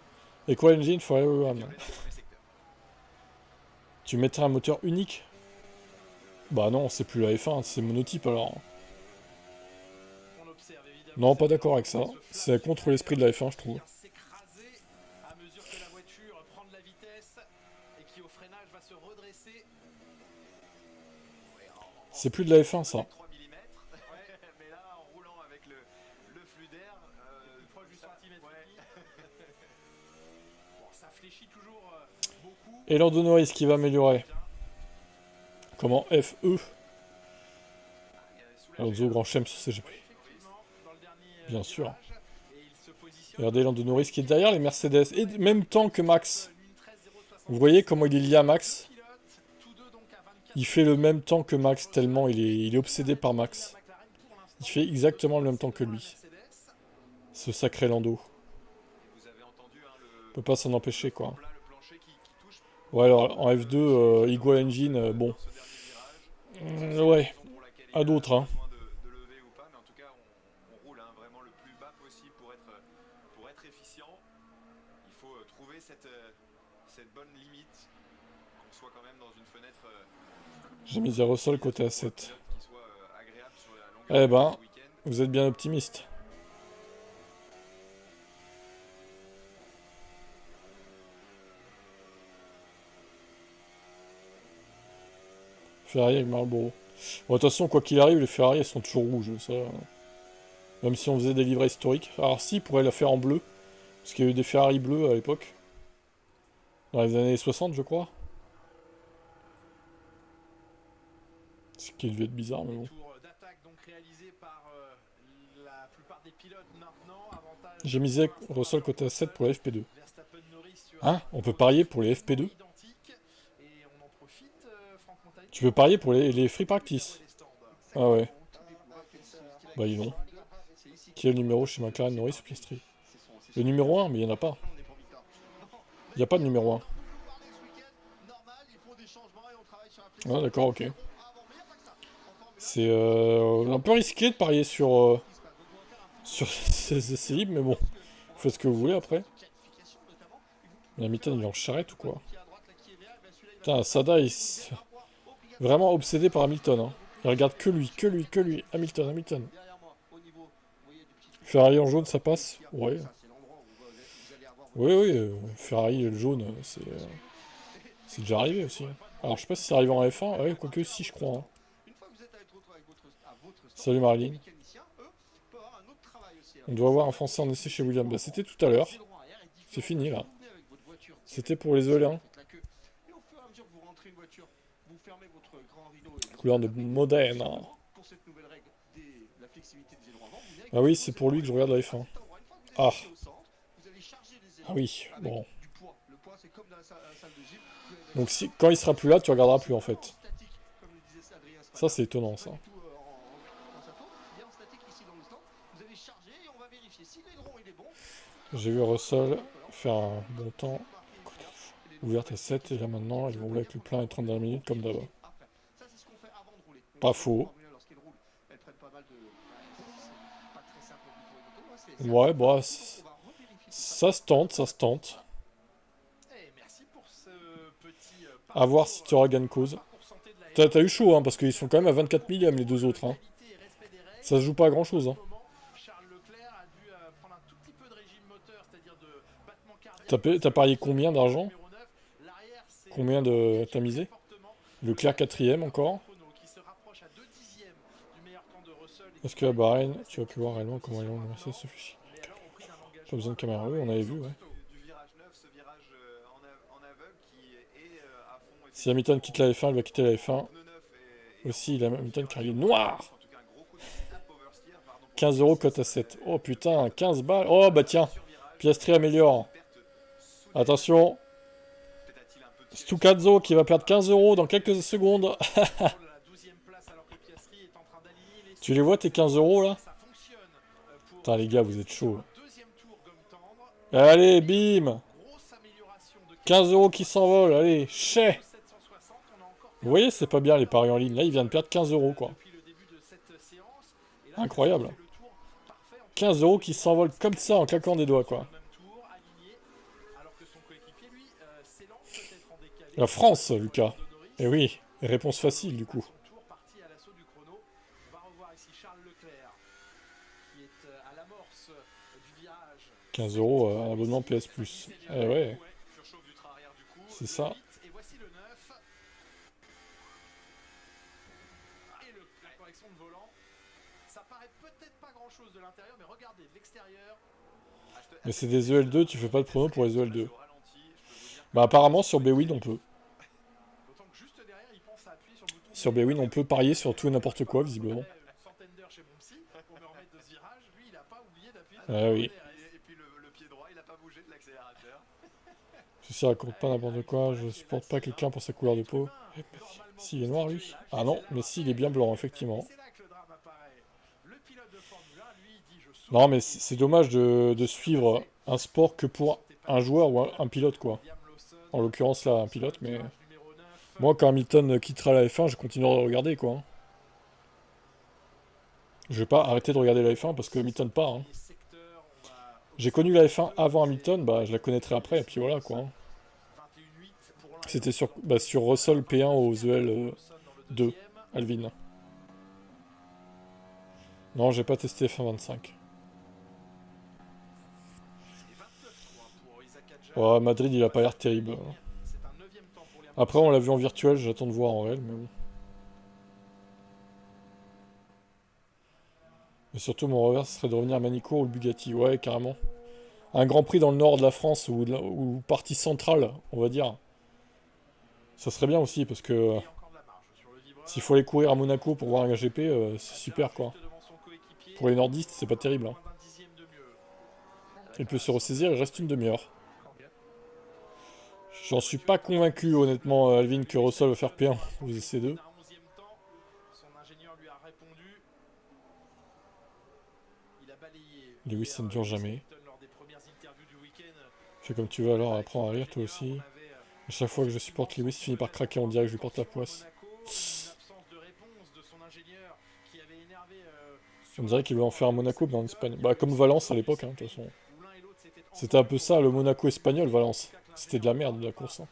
Equal engine for everyone. violet dans le premier secteur. Tu mettrais un moteur unique? Bah non, c'est plus la F1, c'est monotype alors. On observe évidemment Non, pas cette d'accord avec ça. ce flash C'est contre l'esprit de la F1, je trouve. vient s'écraser à mesure que la voiture prend de la vitesse et qui au freinage va se redresser. C'est plus de la F1, ça. 3 mm. Mais là, en roulant avec le flux d'air, Proche du centimètre et demi. Bon, ça fléchit toujours beaucoup. Et Lando Norris qui va améliorer. Comment FE Alonso grand chelem sur CGP. Effectivement, dans le dernier Bien sûr. virage, et il se positionne Regardez Lando Norris qui est derrière les Mercedes. Et même temps que Max. une 13,070. Vous voyez comment il est lié à Max? Pilotes, tous deux donc à 24. Il fait le même temps que Max, tellement il est obsédé par Max. McLaren pour l'instant. Il fait exactement le même temps que lui. Mercedes. Ce sacré Lando. Vous avez entendu On peut pas s'en empêcher, quoi. là, le plancher qui touche Ouais, alors en F2, Equal Engine, bon. ce dernier virage. Ouais, Pour laquelle à d'autres, hein. besoin de lever ou pas, mais en tout cas, on roule vraiment le plus bas possible pour être efficient. Il faut trouver cette bonne limite, qu'on soit quand même dans une fenêtre J'ai mis 0 sol côté A7. qui soit agréable sur la longueur Eh ben, du week-end. vous êtes bien optimiste. Ferrari avec Marlboro. Bon, de toute façon, quoi qu'il arrive, les Ferrari, elles sont toujours rouges, ça. Même si on faisait des livrets historiques. Alors si, ils pourraient la faire en bleu. Parce qu'il y a eu des Ferrari bleus à l'époque. Dans les années 60, je crois. Ce qui devait être bizarre, mais bon. Tour d'attaque donc réalisé par la plupart des pilotes maintenant. Avantage J'ai misé Russell côté A7 pour la FP2. Verstappen, Norris sur Hein? On peut parier pour les FP2? identique. Et on en profite, Franck Montagnier. Tu peux parier pour les free practice? Les stands. Ah ouais. Bah ils l'ont. Qui est le numéro chez McLaren, Norris ou Piastri? Le numéro 1, mais il n'y en a pas. Il n'y a pas de numéro 1. Ah d'accord, ok. C'est un peu risqué de parier sur ces essais libres, mais bon. Vous faites ce que vous voulez après. Mais Hamilton, il est en charrette ou quoi? Putain, Sada, il est vraiment obsédé par Hamilton. Hein. Il regarde que lui. Hamilton, Hamilton. Ferrari en jaune, ça passe? Ouais. Oui, Ferrari le jaune, c'est déjà arrivé aussi. Hein. Alors, je sais pas si c'est arrivé en F1. Ouais, quoique si, je crois. Hein. Salut Marilyn. On doit avoir un Français en essai chez Williams. Bah, c'était tout à l'heure. C'est fini, là. C'était pour les E1. Couleur de moderne. Hein. Ah oui, c'est pour lui que je regarde la F1. Ah. Ah oui, bon. Donc si, quand il sera plus là, tu regarderas plus en fait. Ça c'est étonnant ça. J'ai vu Russell faire un bon temps. Ouverte à 7 et là maintenant ils vont rouler avec le plein et 30 dernières minutes comme d'abord. Pas faux. Ouais, bah ça se tente, ça se tente. A voir si tu auras gain de cause. T'as eu chaud, hein, parce qu'ils sont quand même à 24 millième les deux autres. Hein. Ça se joue pas à grand chose. Hein. T'as parié combien d'argent? combien de t'as misé? Leclerc 4ème encore. Est-ce que à Bahreïn, tu vas pu voir réellement comment ils ont lancé ce fichier? Pas besoin de caméra, oui, on avait vu, ouais. Si Hamilton quitte la F1, il va quitter la F1. Aussi, il a Hamilton qui est noir. 15 € cote à 7. Oh putain, 15 balles. Oh bah tiens, Piastri améliore. Attention. Stucazzo qui va perdre 15 € dans quelques secondes. Tu les vois tes 15 € là? Putain les gars, vous êtes chauds. Allez, bim. 15 € qui s'envolent, allez, chais. Vous voyez, c'est pas bien les paris en ligne. Là, il vient de perdre 15 € quoi. Incroyable. 15 € qui s'envolent comme ça en claquant des doigts quoi. La France, Lucas. Eh oui, réponse facile du coup. 15 € un abonnement PS Plus. Eh ouais. C'est ça. Mais c'est des EL2, tu fais pas de promo pour les EL2. Bah apparemment sur Bwin on peut. Sur Bwin on peut parier sur tout et n'importe quoi visiblement. Ah oui. Ceci raconte pas n'importe quoi, je supporte pas quelqu'un pour sa couleur de peau. Si, il est noir lui. Ah non, mais si, il est bien blanc, effectivement. Non, mais c'est dommage de suivre un sport que pour un joueur ou un pilote, quoi. En l'occurrence, là, un pilote, mais... Moi, quand Hamilton quittera la F1, je continuerai de regarder, quoi. Je vais pas arrêter de regarder la F1 parce que Hamilton part, hein. J'ai connu la F1 avant Hamilton, bah je la connaîtrai après, et puis voilà, quoi. C'était sur Russell P1 aux EL2, Alvin. Non, j'ai pas testé F1 25. Oh, Madrid, il a pas l'air terrible. Après, on l'a vu en virtuel, j'attends de voir en réel, mais bon. Mais surtout, mon revers, ce serait de revenir à Manicourt ou le Bugatti. Ouais, carrément. Un Grand Prix dans le nord de la France, ou partie centrale, on va dire. Ça serait bien aussi, parce que... s'il faut aller courir à Monaco pour voir un GP, c'est super, quoi. Pour les nordistes, c'est pas terrible. Hein. Il peut se ressaisir, il reste une demi-heure. J'en suis pas convaincu, honnêtement, Alvin, que Russell va faire P1 aux essais 2. Lewis, ça ne dure jamais. Fais comme tu veux alors, apprends à rire toi aussi. À chaque fois que je supporte Lewis, il finit par craquer, on dirait que je lui porte la poisse. On dirait qu'il veut en faire un Monaco dans l'Espagne. Bah comme Valence à l'époque, hein, de toute façon. C'était un peu ça, le Monaco espagnol, Valence. C'était de la merde, de la course. Hein.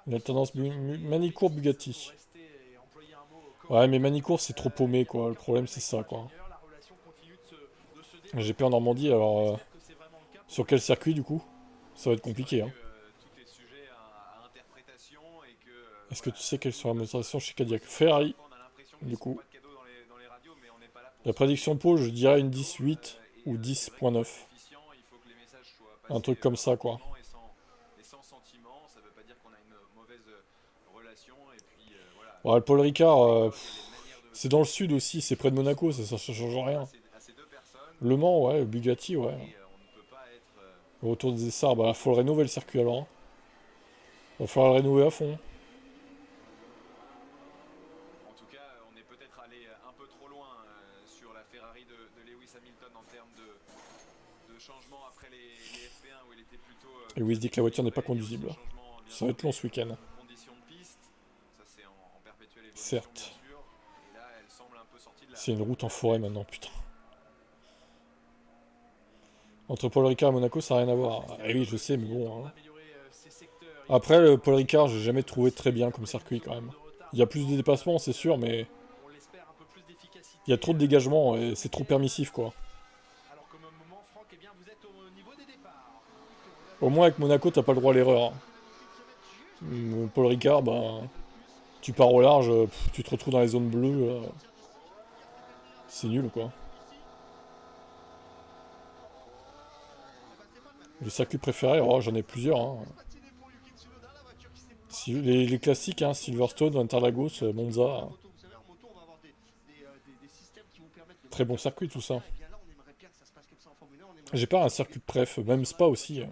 La tendance Manicourt Bugatti. Ouais, mais Manicourt, c'est trop paumé, quoi. Le problème, c'est ça, quoi. GP en Normandie, alors... sur quel circuit, du coup? Ça va être compliqué, hein. Est-ce que tu sais quelle sera la motorisation chez Cadillac? Ferrari, du coup. La prédiction pole, je dirais une 10.8 ou 10.9. Un truc comme ça, quoi. Ouais, le Paul Ricard, c'est dans le sud aussi, c'est près de Monaco, ça change rien. Le Mans, ouais, le Bugatti, ouais. Le retour des Essarts, bah faut le rénover le circuit alors. Hein. Va falloir le rénover à fond. En tout cas, on est peut-être allé un peu trop loin sur la Ferrari de Lewis Hamilton en termes de changement après les FP1 où il était plutôt... Lewis dit que la voiture n'est pas conduisible. Ça va être long ce week-end. Certes. C'est une route en forêt maintenant, putain. Entre Paul Ricard et Monaco, ça n'a rien à voir. Eh oui, je sais, mais bon. Hein. Après, le Paul Ricard, j'ai jamais trouvé très bien comme circuit quand même. Il y a plus de dépassements, c'est sûr, mais... il y a trop de dégagement et c'est trop permissif, quoi. Au moins, avec Monaco, t'as pas le droit à l'erreur. Hein. Paul Ricard, bah, tu pars au large, tu te retrouves dans les zones bleues. C'est nul, quoi. Le circuit préféré, oh, j'en ai plusieurs. Hein. Les classiques, hein, Silverstone, Interlagos, Monza. Très bon circuit, tout ça. J'ai pas un circuit préf, même Spa aussi. Hein.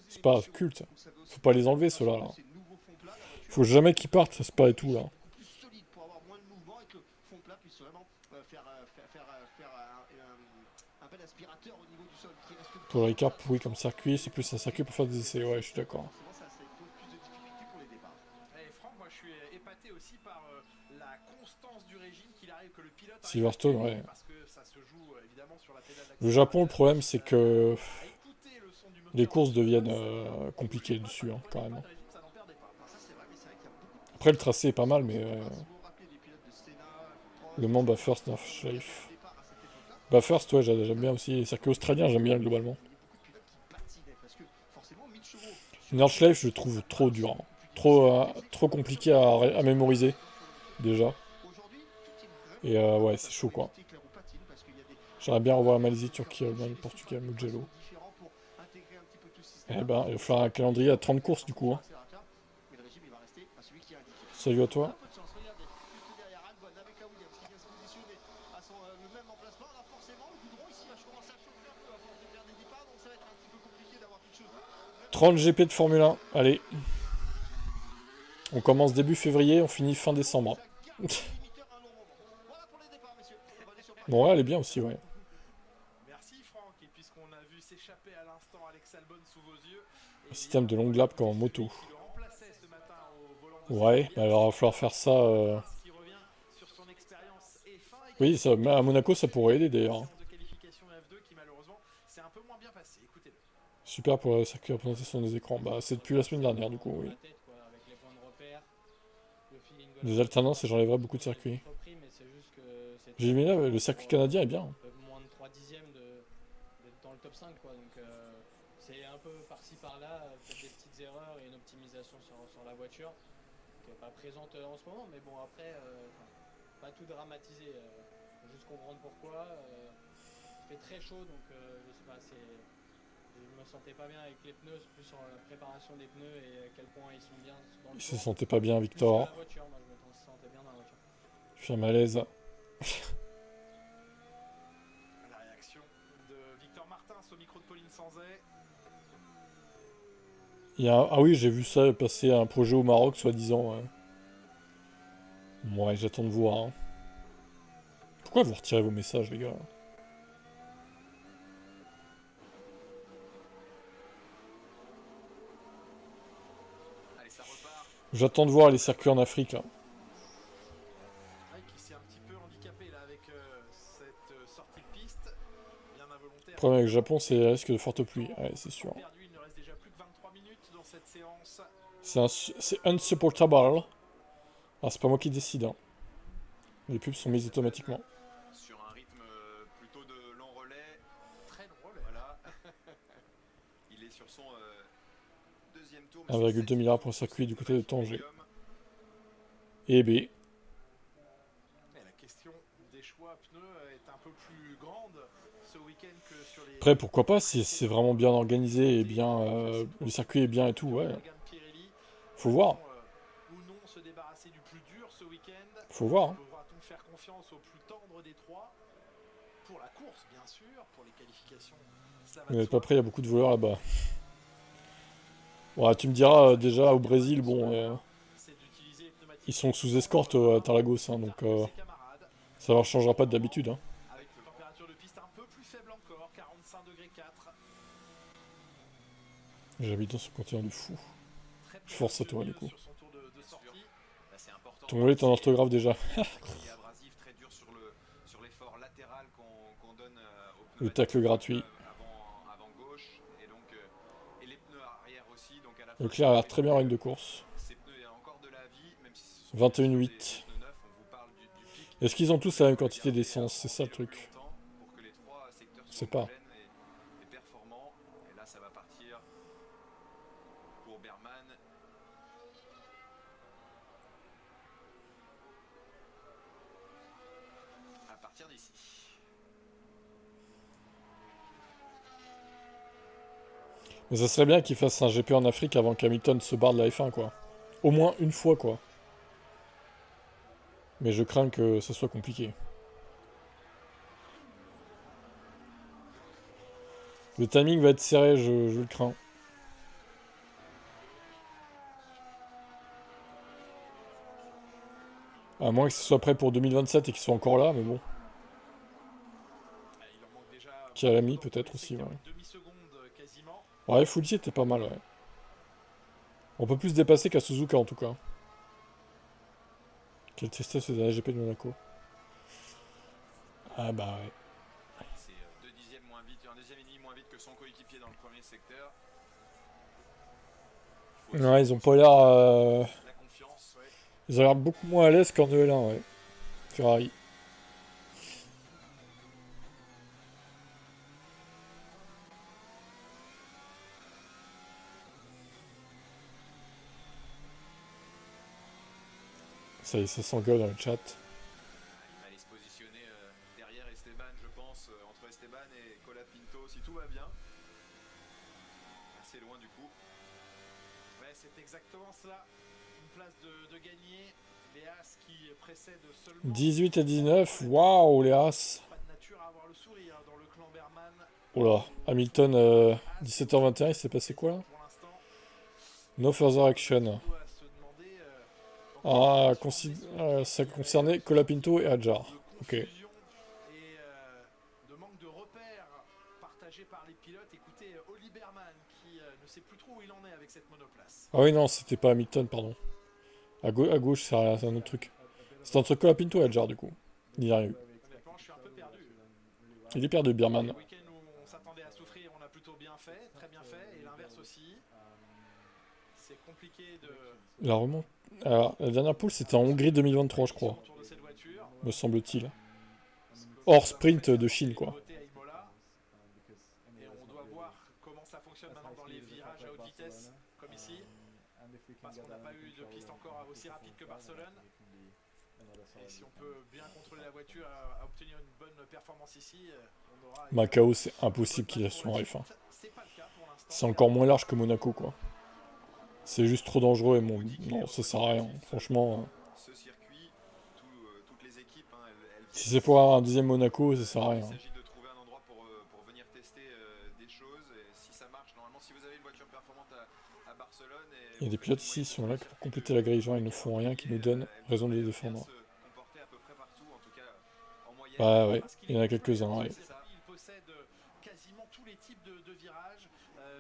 Spa culte. Faut pas les enlever, ceux-là. Là. Faut jamais qu'ils partent, Spa et tout, là. Paul Ricard pourri comme circuit, c'est plus un circuit pour faire des essais, ouais, je suis d'accord. Silverstone, ouais. Le Japon, le problème, c'est que les courses deviennent compliquées dessus, hein, carrément. Après, le tracé est pas mal, mais le Mans Bathurst, Nordschleife. Bathurst, ouais, j'aime bien aussi. Les circuits australiens, j'aime bien globalement. Nordschleife, je le trouve trop dur. Hein. Trop compliqué à mémoriser, déjà. Et ouais, c'est chaud, quoi. J'aimerais bien revoir la Malaisie, Turquie, Allemagne, Portugal, Mugello. Eh ben, il va falloir un calendrier à 30 courses, du coup. Hein. Salut à toi. « 30 GP de Formule 1, allez. On commence début février, on finit fin décembre. Bon, ouais, elle est bien aussi, ouais. Un système de longue lap comme en moto. Ouais, bah alors il va falloir faire ça... Oui, ça, à Monaco, ça pourrait aider d'ailleurs. Super pour le circuit, la présentation des écrans. Bah, c'est depuis la semaine dernière, du coup, oui. Des alternances et j'enlèverai beaucoup de circuits. J'ai mis là, le circuit canadien est bien. Moins de 3 dixièmes d'être dans le top 5, quoi. Donc c'est un peu par-ci par-là, peut-être des petites erreurs et une optimisation sur la voiture qui n'est pas présente en ce moment. Mais bon, après, pas tout dramatiser. Faut juste comprendre pourquoi. Il fait très chaud, donc je sais pas, je me sentais pas bien avec les pneus, plus sur la préparation des pneus et à quel point ils sont bien dans le Il se sentait pas bien, Victor. la voiture, moi je me sentais bien dans la voiture. Je suis un malaise. La réaction de Victor Martins au micro de Pauline Sanzet. Ah oui, j'ai vu ça passer un projet au Maroc, soi-disant. Ouais, j'attends de voir. Hein. Pourquoi vous retirez vos messages, les gars? J'attends de voir les circuits en Afrique, là. Le problème avec le Japon, c'est le risque de forte pluie. Ouais, c'est sûr. C'est unsupportable. Alors, c'est pas moi qui décide. Hein. Les pubs sont mises automatiquement. Sur un rythme plutôt de long relais. Très long relais. Voilà. Il est sur son deuxième tour. 1,2 milliard pour le circuit du côté de Tanger. Et B. La question des choix pneus est un peu plus grande ce week-end que sur les... Après, pourquoi pas, si c'est vraiment bien organisé et bien... le circuit est bien et tout, ouais. Faut voir. Faut voir. Hein. Pourra-t-on faire confiance au plus tendre des trois pour la course, bien sûr, pour les qualifications. Vous n'êtes pas prêt, il y a beaucoup de voleurs là-bas. Ouais, tu me diras, déjà, au Brésil, bon... ils sont sous escorte à Interlagos, hein, donc... ça leur changera pas d'habitude, hein. Avec une température de piste un peu plus faible encore, 45 degrés 4. J'habite dans ce continent de fou. Je force à toi, du coup. Bah, Ton mot est en orthographe déjà. Le tacle gratuit. Leclerc a l'air très bien en ligne de course. 21,8. Est-ce qu'ils ont tous la même quantité d'essence? C'est ça le truc. Je sais pas. Mais ça serait bien qu'il fasse un GP en Afrique avant qu'Hamilton se barre de la F1, quoi. Au moins une fois, quoi. Mais je crains que ça soit compliqué. Le timing va être serré, je le crains. À moins que ce soit prêt pour 2027 et qu'il soit encore là, mais bon. Il en manque déjà Kialami peut-être aussi, ouais. une demi-seconde quasiment. Ouais, Fulci était pas mal, ouais. On peut plus se dépasser qu'à Suzuka en tout cas. Quel testait ce dernier GP de Monaco. Ah bah ouais. C'est 2 dixièmes moins vite, un deuxième et demi moins vite que son coéquipier dans le premier secteur. Ouais, ils ont pas l'air... La confiance, ouais. Ils ont l'air beaucoup moins à l'aise qu'en EL1, ouais. Ferrari. Ça y est, ça s'engueule dans le chat. Il va aller se positionner derrière Esteban, je pense, entre Esteban et Colapinto, si tout va bien. Assez loin du coup. Ouais, c'est exactement cela. Une place de gagner. Les As qui précèdent seulement. 18 et 19, waouh les As. Pas de nature à avoir le sourire dans le clan Berman. Oh là, Hamilton, 17h21, il s'est passé quoi là? Pour l'instant, No further action. on doit se demander. Ah, ça concernait Colapinto et Adjar. De Ok. confusion et de manque de repères partagés par les pilotes. Écoutez, Oli Berman qui ne sait plus trop où il en est avec cette monoplace. Ah oui, non, c'était pas Hamilton, pardon. À gauche, c'est un autre truc. C'était entre Colapinto et Adjar, du coup. Il y a rien eu. Honnêtement, je suis un peu perdu. Il est perdu, Birman. Le week-end où on s'attendait à souffrir, on a plutôt bien fait, très bien fait, et l'inverse aussi. C'est compliqué de. La remonte. Alors, la dernière poule, c'était en Hongrie 2023, je crois. autour de cette voiture. Me semble-t-il. Hors sprint de Chine, quoi. Et on doit voir comment ça fonctionne maintenant dans les virages à haute vitesse, comme ici. Parce qu'on n'a pas eu de piste encore aussi rapide que Barcelone. Et si on peut bien contrôler la voiture à obtenir une bonne performance ici, on aura. Macao, c'est impossible qu'il soit en F1. C'est encore moins large que Monaco, quoi. C'est juste trop dangereux et non, ça sert à rien. Franchement, Ce circuit, toutes les équipes, hein, si c'est pour avoir un deuxième Monaco, ça sert à rien. il s'agit de trouver un endroit pour venir tester des choses. Et si ça marche, normalement, si vous avez une voiture performante à Barcelone. Il y a des pilotes ici qui sont là pour compléter la grille. Genre, ils ne font rien qui nous donne raison de les défendre. Bah ouais, il y en a quelques-uns, ouais. Il possède quasiment tous les types de virages.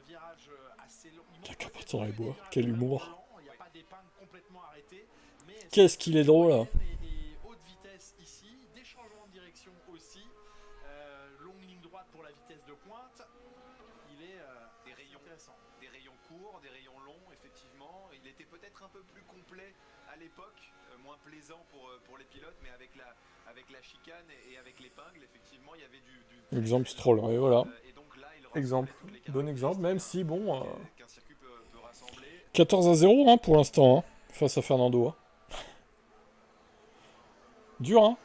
Virages assez longs. La qu'à partir dans les bois. Quel humour. Il n'y a pas d'épingle complètement arrêtée. Qu'est-ce qu'il est drôle, là. Et haute vitesse ici, des changements de direction aussi. Longue ligne droite pour la vitesse de pointe. Il est intéressant. Des rayons courts, des rayons longs, effectivement. Il était peut-être un peu plus complet à l'époque, moins plaisant pour les pilotes, mais avec la chicane et avec l'épingle, effectivement, il y avait du Exemple Stroll, ouais, voilà. et donc là, il Exemple. Bon exemple, même si, bon... qu'un circuit peut rassembler. 14-0 hein, pour l'instant, hein, face à Fernando. Hein. Dur, hein.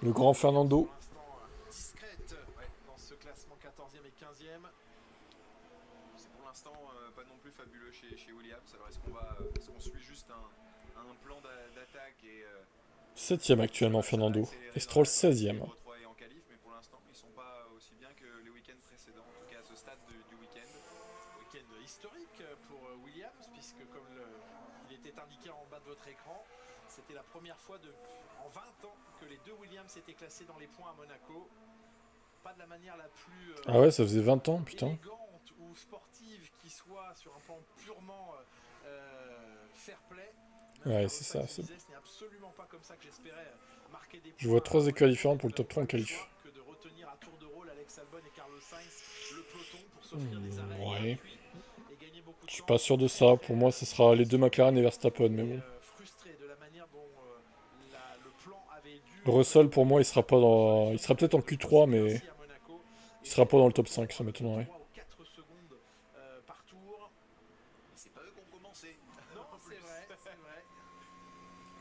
Le grand Fernando. Pour l'instant, discrète dans ce classement 14e et 15e. C'est pour l'instant pas non plus fabuleux chez Williams. Alors est-ce qu'on suit juste un plan d'attaque et 7ème actuellement Fernando. Et Stroll 16ème. et en qualif, mais pour l'instant ils sont pas aussi bien que les week-ends précédents, en tout cas à ce stade du week-end. Week-end historique pour Williams, puisque comme il était indiqué en bas de votre écran, c'était la première fois en 20 ans que les deux Williams étaient classés dans les points à Monaco. Pas de la manière la plus Ah ouais, ça faisait 20 ans, putain. élégante ou sportive qui soit sur un plan purement fair play. Ouais, c'est ça. Ce n'est absolument pas comme ça que j'espérais marquer des points. Je vois 3 écoles différentes pour le top 3 en qualif. Que de retenir à tour de rôle Alex Albon et Carlos Sainz le peloton pour s'offrir des arrêts Ouais. et gagner beaucoup de Je suis temps. pas sûr de ça. Pour moi, ce sera les deux McLaren et Verstappen, mais bon. Frustré de la manière dont le plan avait dû Russell, pour moi, il sera pas dans... Il sera peut-être en Q3, mais... Il sera pas dans le top 5, ça m'étonnerait. 4 secondes par tour. C'est pas eux qui ont commencé. Non, c'est vrai, c'est vrai.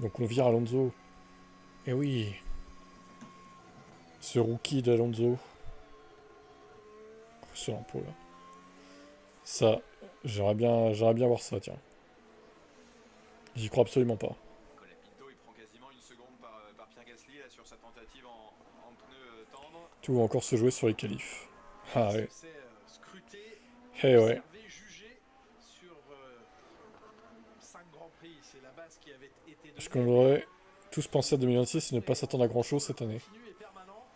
Donc on vire Alonso. Eh oui. Ce rookie d'Alonso. Sur l'impôt là. Ça, j'aimerais bien voir ça, tiens. J'y crois absolument pas. Colapinto, il prend quasiment une seconde par Pierre Gasly là, sur sa tentative en pneu tendre. Tout va encore se jouer sur les qualifs. Ah ouais. C'est scruté, Eh ouais. observé, jugé sur 5 grands prix. C'est la base qui avait été donnée. Parce qu'on devrait tous penser à 2026 et ne pas s'attendre à grand chose cette année. Continu et permanent.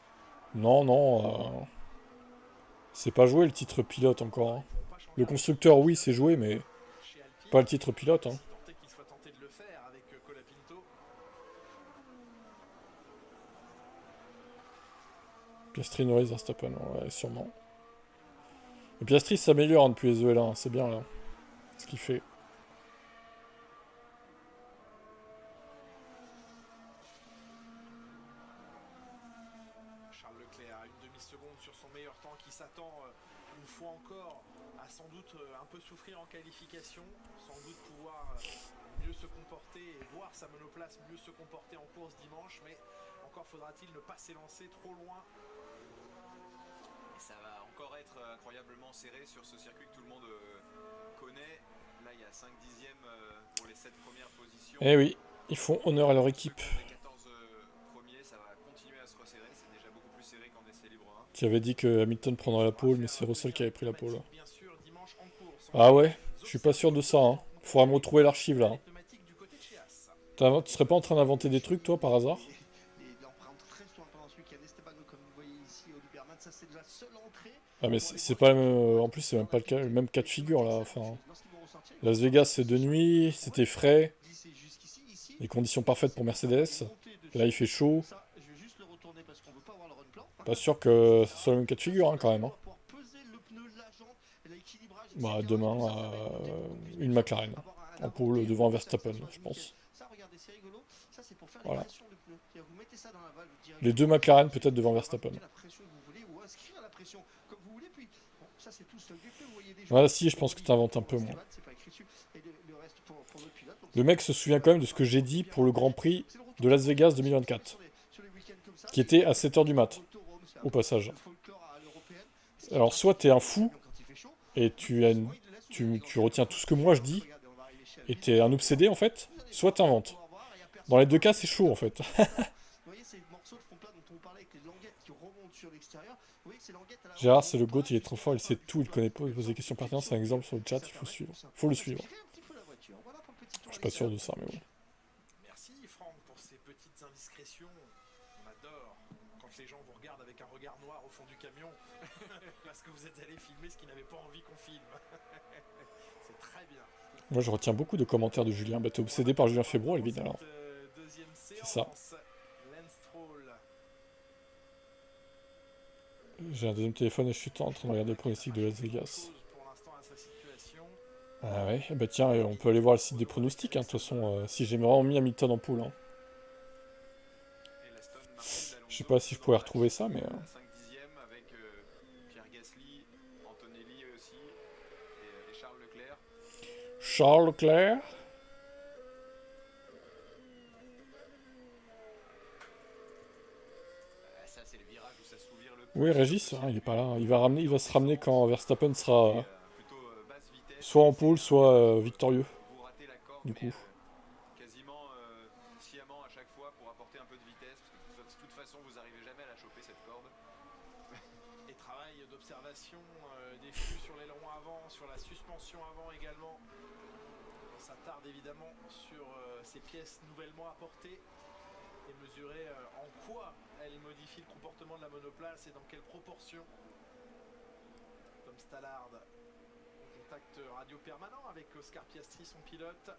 Non, non. C'est pas joué le titre pilote encore. Hein. Le constructeur, oui, c'est joué, mais Chez Alpine, pas le titre pilote. Hein. si tant est qu'il soit tenté de le faire avec Colapinto. Piastri, Norris, Verstappen, ouais, sûrement. Et Piastri s'améliore hein, depuis les EL1, c'est bien là. Ce qu'il fait. Charles Leclerc à une demi-seconde sur son meilleur temps qui s'attend une fois encore à sans doute un peu souffrir en qualification, sans doute pouvoir mieux se comporter et voir sa monoplace mieux se comporter en course dimanche, mais encore faudra-t-il ne pas s'élancer trop loin. Et ça va encore être incroyablement serré sur ce circuit que tout le monde connaît. Là, il y a 5 dixièmes pour les 7 premières positions. Eh oui, ils font honneur à leur équipe. Les 14 premiers, ça va continuer à se resserrer. C'est déjà beaucoup plus serré qu'en essai libre 1. Qui avait dit que Hamilton prendrait la pole, mais c'est Russell qui avait pris la pole. Bien sûr, dimanche en course. Ah ouais, je suis pas sûr de ça. Hein. Faudra me retrouver l'archive là. Du côté de chez As. Tu serais pas en train d'inventer des trucs toi par hasard? L'empreinte très souvent pendant ce week-end. Esteban, comme vous voyez ici, Oli Berman, ça c'est la seule entrée. Ah mais c'est pas en plus c'est même pas le même cas de figure là. Enfin, Las Vegas c'est de nuit, c'était frais, les conditions parfaites pour Mercedes. Là il fait chaud. Pas sûr que ce soit le même cas de figure hein, quand même. Hein. Bah demain une McLaren en pole devant Verstappen je pense. Voilà. Les deux McLaren peut-être devant Verstappen. Voilà si je pense que tu inventes un peu moi. Le mec se souvient quand même de ce que j'ai dit pour le Grand Prix de Las Vegas 2024. Qui était à 7h du mat. Au passage. Alors soit t'es un fou et tu retiens tout ce que moi je dis et t'es un obsédé en fait, soit t'inventes. Dans les deux cas c'est chaud en fait. Gérard c'est le GOAT, il est trop fort, il sait tout, il connaît pas, il pose des questions pertinentes, c'est un exemple sur le chat, il faut suivre. Faut le suivre. Je suis pas sûr de ça mais bon. Merci Franck pour ces petites indiscrétions. On adore quand les gens vous regardent avec un regard noir au fond du camion parce que vous êtes allé filmer ce qu'ils n'avaient pas envie qu'on filme. C'est très bien. Moi je retiens beaucoup de commentaires de Julien. Bah t'es obsédé par Julien Febro, Elvin alors. C'est ça. J'ai un deuxième téléphone et je suis en train de regarder le pronostic de Las Vegas. Ah ouais, bah tiens, on peut aller voir le site des pronostics, hein. De toute façon, si j'ai vraiment mis Hamilton en poule. Hein. Je sais pas si je pourrais retrouver ça, mais... 5 dixièmes avec Pierre Gasly, Antonelli aussi, et Charles Leclerc. Charles Leclerc. Ça, c'est le virage où ça s'ouvre le plus. Oui, Régis, hein, il est pas là. Il va se ramener quand Verstappen sera soit en pole, soit victorieux. Du coup. Quasiment sciemment à chaque fois pour apporter un peu de vitesse, parce que de toute façon, vous n'arrivez jamais à la choper cette corde. Et travail d'observation des flux sur l'aileron avant, sur la suspension avant également. Ça tarde évidemment sur ces pièces nouvellement apportées et mesurer en quoi elles modifient le comportement de la monoplace et dans quelle proportion. Tom Stallard en contact radio permanent avec Oscar Piastri, son pilote.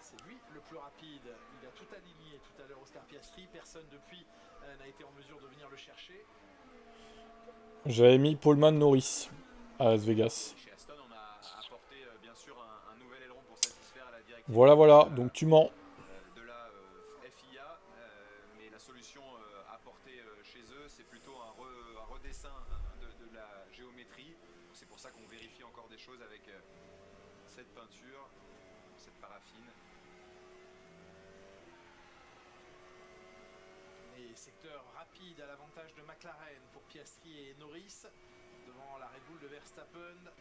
C'est lui le plus rapide. Il a tout aligné tout à l'heure Oscar Piastri. Personne depuis n'a été en mesure de venir le chercher. J'avais mis Paulman Norris à Las Vegas. Chez Aston, on a apporté bien sûr un nouvel aileron pour satisfaire à la directive. Voilà, donc tu mens. De la FIA, mais la solution apportée chez eux, c'est plutôt un redessin de la géométrie. C'est pour ça qu'on vérifie encore des choses avec cette peinture, cette paraffine. Et secteur rapide à l'avantage de McLaren pour Piastri et Norris, devant la Red Bull de Verstappen,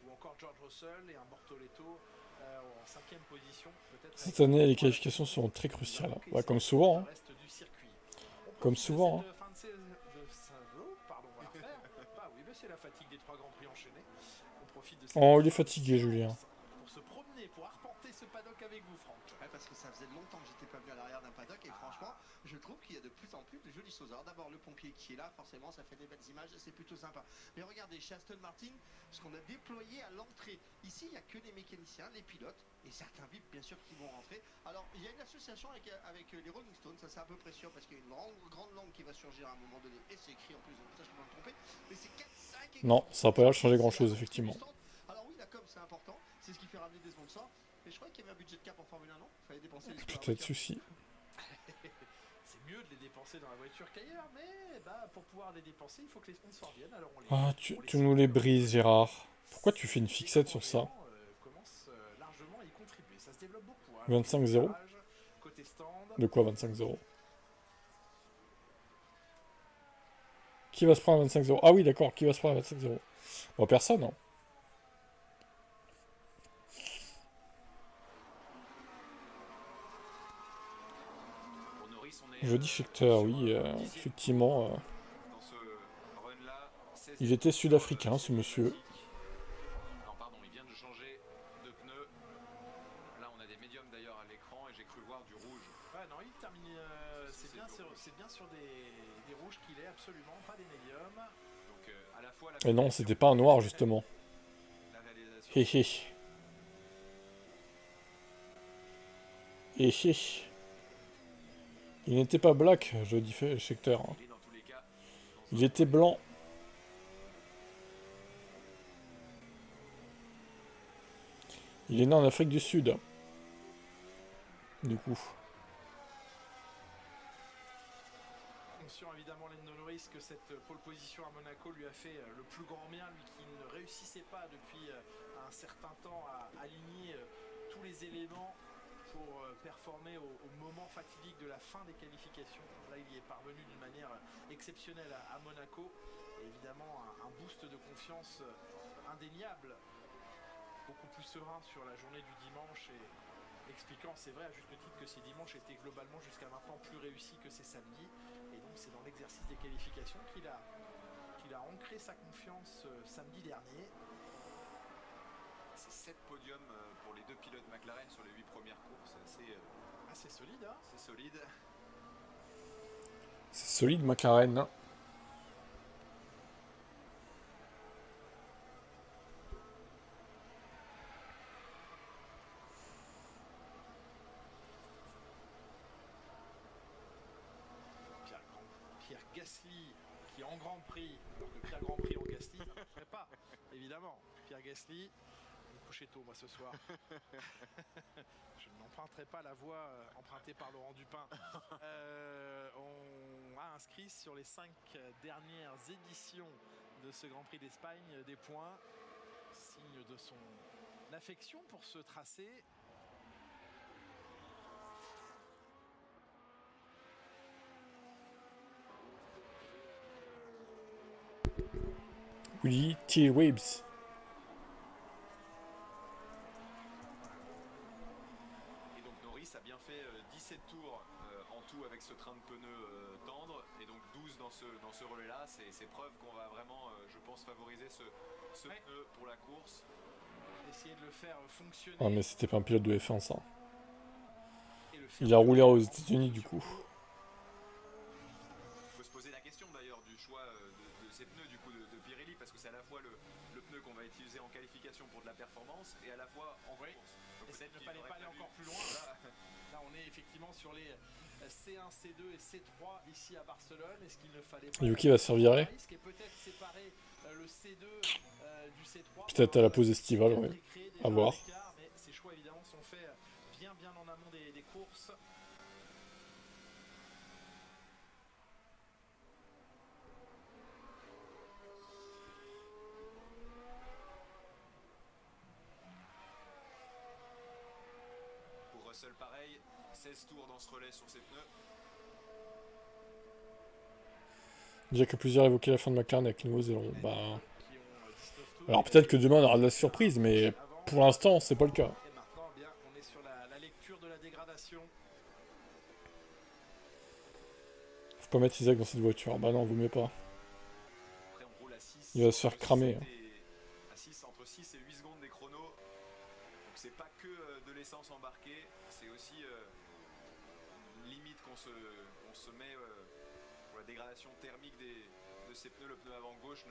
ou encore George Russell et un Bortoletto en 5e position. Cette année, les qualifications seront très cruciales. Ouais, comme souvent. Hein. Comme souvent. Hein. C'est la fatigue des 3 grands prix enchaînés. On profite de Oh, il est fatigué, Julien. Pour se promener, pour arpenter ce paddock avec vous, Franck. Ouais, parce que ça faisait longtemps que j'étais pas venu à l'arrière d'un paddock et franchement, je trouve qu'il y a de plus en plus de jolies choses. Alors d'abord le pompier qui est là, forcément ça fait des belles images, c'est plutôt sympa. Mais regardez, chez Aston Martin, ce qu'on a déployé à l'entrée. Ici, il n'y a que les mécaniciens, les pilotes et certains VIP bien sûr qui vont rentrer. Alors il y a une association avec les Rolling Stones, ça c'est un peu précieux parce qu'il y a une grande langue qui va surgir à un moment donné et c'est écrit en plus, donc ça je peux pas me tromper. Mais c'est 4, 5 non, ça n'a pas l'air de changer grand chose effectivement. Alors oui, la com c'est important, c'est ce qui fait ramener des sponsors. Mais je crois qu'il y avait un budget de cap en Formule 1, non? Il fallait dépenser les sous. Peut-être souci. C'est mieux de les dépenser dans la voiture qu'ailleurs, mais bah, pour pouvoir les dépenser, il faut que les sponsors viennent. Alors on les, ah, tu nous les brises, Gérard. Pourquoi tu fais une fixette sur ça? Commence largement à y contribuer. Ça se développe beaucoup. Hein, 25-0 côté stand. De quoi 25-0? Qui va se prendre à 25-0? Ah oui, d'accord, qui va se prendre à 25-0? Bon, personne, hein. Jeudi Scheckter, oui, effectivement. Il était sud-africain, ce monsieur. Non, pardon, il vient de changer de pneu. Là, on a des médiums d'ailleurs à l'écran et j'ai cru voir du rouge. Ouais, non, il termine. C'est bien sur des rouges qu'il est, absolument, pas des médiums. Donc, à la fois Et non, c'était pas un noir, justement. Hé hé. Hé hé. Il n'était pas black, jeudi Scheckter. Il était blanc. Il est né en Afrique du Sud. Du coup. Conscient évidemment Lando Norris que cette pole position à Monaco lui a fait le plus grand bien, lui qui ne réussissait pas depuis un certain temps à aligner tous les éléments pour performer au moment fatidique de la fin des qualifications. Là, il y est parvenu d'une manière exceptionnelle à Monaco. Et évidemment, un boost de confiance indéniable, beaucoup plus serein sur la journée du dimanche et expliquant, c'est vrai, à juste titre que ces dimanches étaient globalement jusqu'à maintenant plus réussis que ces samedis. Et donc, c'est dans l'exercice des qualifications qu'il a ancré sa confiance samedi dernier. C'est 7 podiums pour les 2 pilotes McLaren sur les 8 premières courses. C'est solide, hein? C'est solide. C'est solide, McLaren. Pierre Gasly qui en Grand Prix, alors que Pierre Grand Prix en Gasly, ça ne marcherait pas, évidemment. Pierre Gasly, je vais coucher tôt moi ce soir. Je n'emprunterai pas la voie empruntée par Laurent Dupin. On a inscrit sur les 5 dernières éditions de ce Grand Prix d'Espagne des points, signe de son affection pour ce tracé. Willy T-Webs. Et donc Norris a bien fait 17 tours en tout avec ce train de pneus tendre et donc 12 dans ce relais-là. C'est preuve qu'on va vraiment, je pense, favoriser ce pneu pour la course. Essayer de le faire fonctionner. Ah mais c'était pas un pilote de F1 ça. Il a roulé aux États-Unis du coup. On peut se poser la question d'ailleurs du choix de ces pneus du coup de Pirelli parce que c'est à la fois le pneu qu'on va utiliser en qualification pour de la performance et à la fois en course. Donc il ne fallait pas aller encore plus loin. Là on est effectivement sur les C1, C2 et C3 ici à Barcelone. Est-ce qu'il ne fallait pas Yuki va se faire virer. Peut-être séparer le C2 du C3. Peut-être à la pause estivale, ouais. À voir. Mais ces choix évidemment sont faits bien en amont des courses. Pour Russell pareil, 16 tours dans ce relais sur ses pneus. Déjà que plusieurs évoquaient la fin de McLaren avec les Nouveaux-Zélandais. Bah... qui ont 19 tours. Alors peut-être que demain on aura de la surprise, mais pour l'instant c'est pas le cas. Et maintenant, eh bien, on est sur la lecture de la dégradation. Faut pas mettre Isaac dans cette voiture. Bah non, vous mieux pas. Après, on roule à 6. Il va se faire cramer. À 6, entre 6 et 8 secondes des chronos. Donc c'est pas que de l'essence embarquée, c'est aussi une limite qu'on se met pour la dégradation thermique de ces pneus. Le pneu avant gauche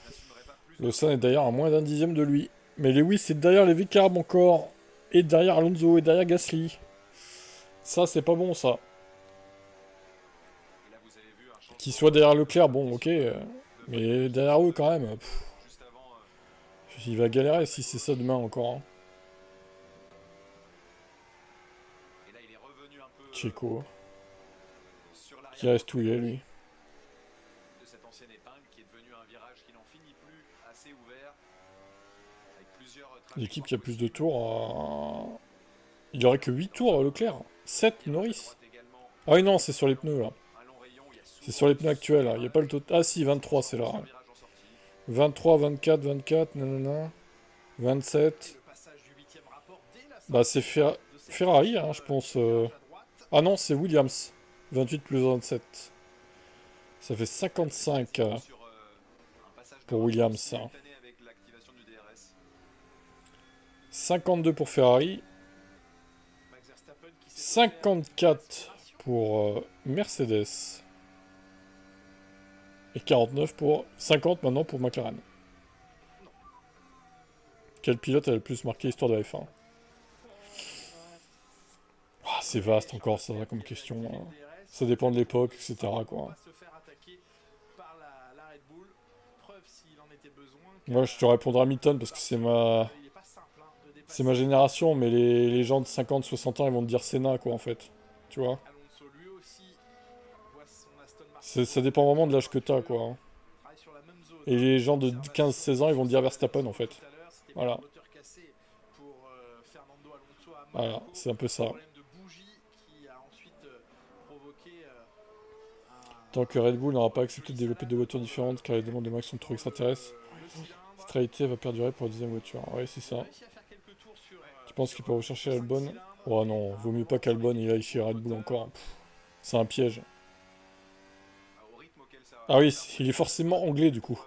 n'assumerait pas plus. Lawson est d'ailleurs à moins d'un dixième de lui. Mais Lewis c'est derrière les Vicarb encore. Et derrière Alonso et derrière Gasly. Ça c'est pas bon ça. Et là, vous avez vu un changement Qu'il soit derrière Leclerc, bon ok. Mais derrière eux quand même. juste avant. Il va galérer si c'est ça demain encore. Hein. Et là, il est revenu un peu Checo. sur l'arrière Qui reste touillé lui. de cette ancienne épingle qui est devenu un virage qui n'en finit plus, assez ouvert, avec plusieurs L'équipe qui a plus de tours. Il y aurait que 8 tours Leclerc. 7 Norris. Ah oui non, c'est sur les pneus là. C'est sur les pneus actuels. Il n'y a pas le total. Ah si, 23 c'est là. 23, 24, 24, nanana. 27. Bah c'est Ferrari, hein, je pense. Ah non, c'est Williams. 28 plus 27. Ça fait 55 pour Williams. Hein. 52 pour Ferrari. 54 pour Mercedes. Et 49 pour... 50 maintenant pour McLaren. Quel pilote a le plus marqué l'histoire de la F1 ? Ah, c'est vaste encore ça comme question. Hein. Ça dépend de l'époque, etc. Quoi. Moi je te répondrai Hamilton parce que c'est ma génération, mais les gens de 50-60 ans ils vont te dire Senna quoi en fait. Tu vois ? Ça dépend vraiment de l'âge que t'as quoi. Hein. Et les gens de 15-16 ans ils vont te dire Verstappen en fait. Voilà. Voilà, c'est un peu ça. Tant que Red Bull n'aura pas accepté de développer deux voitures différentes car les demandes de Max sont trop extraterrestres, cette réalité va perdurer pour la deuxième voiture. Ouais, c'est ça. Tu penses qu'il peut rechercher Albon ? Oh non, vaut mieux pas qu'Albon il aille chez Red Bull encore. C'est un piège. Ah oui, il est forcément anglais du coup.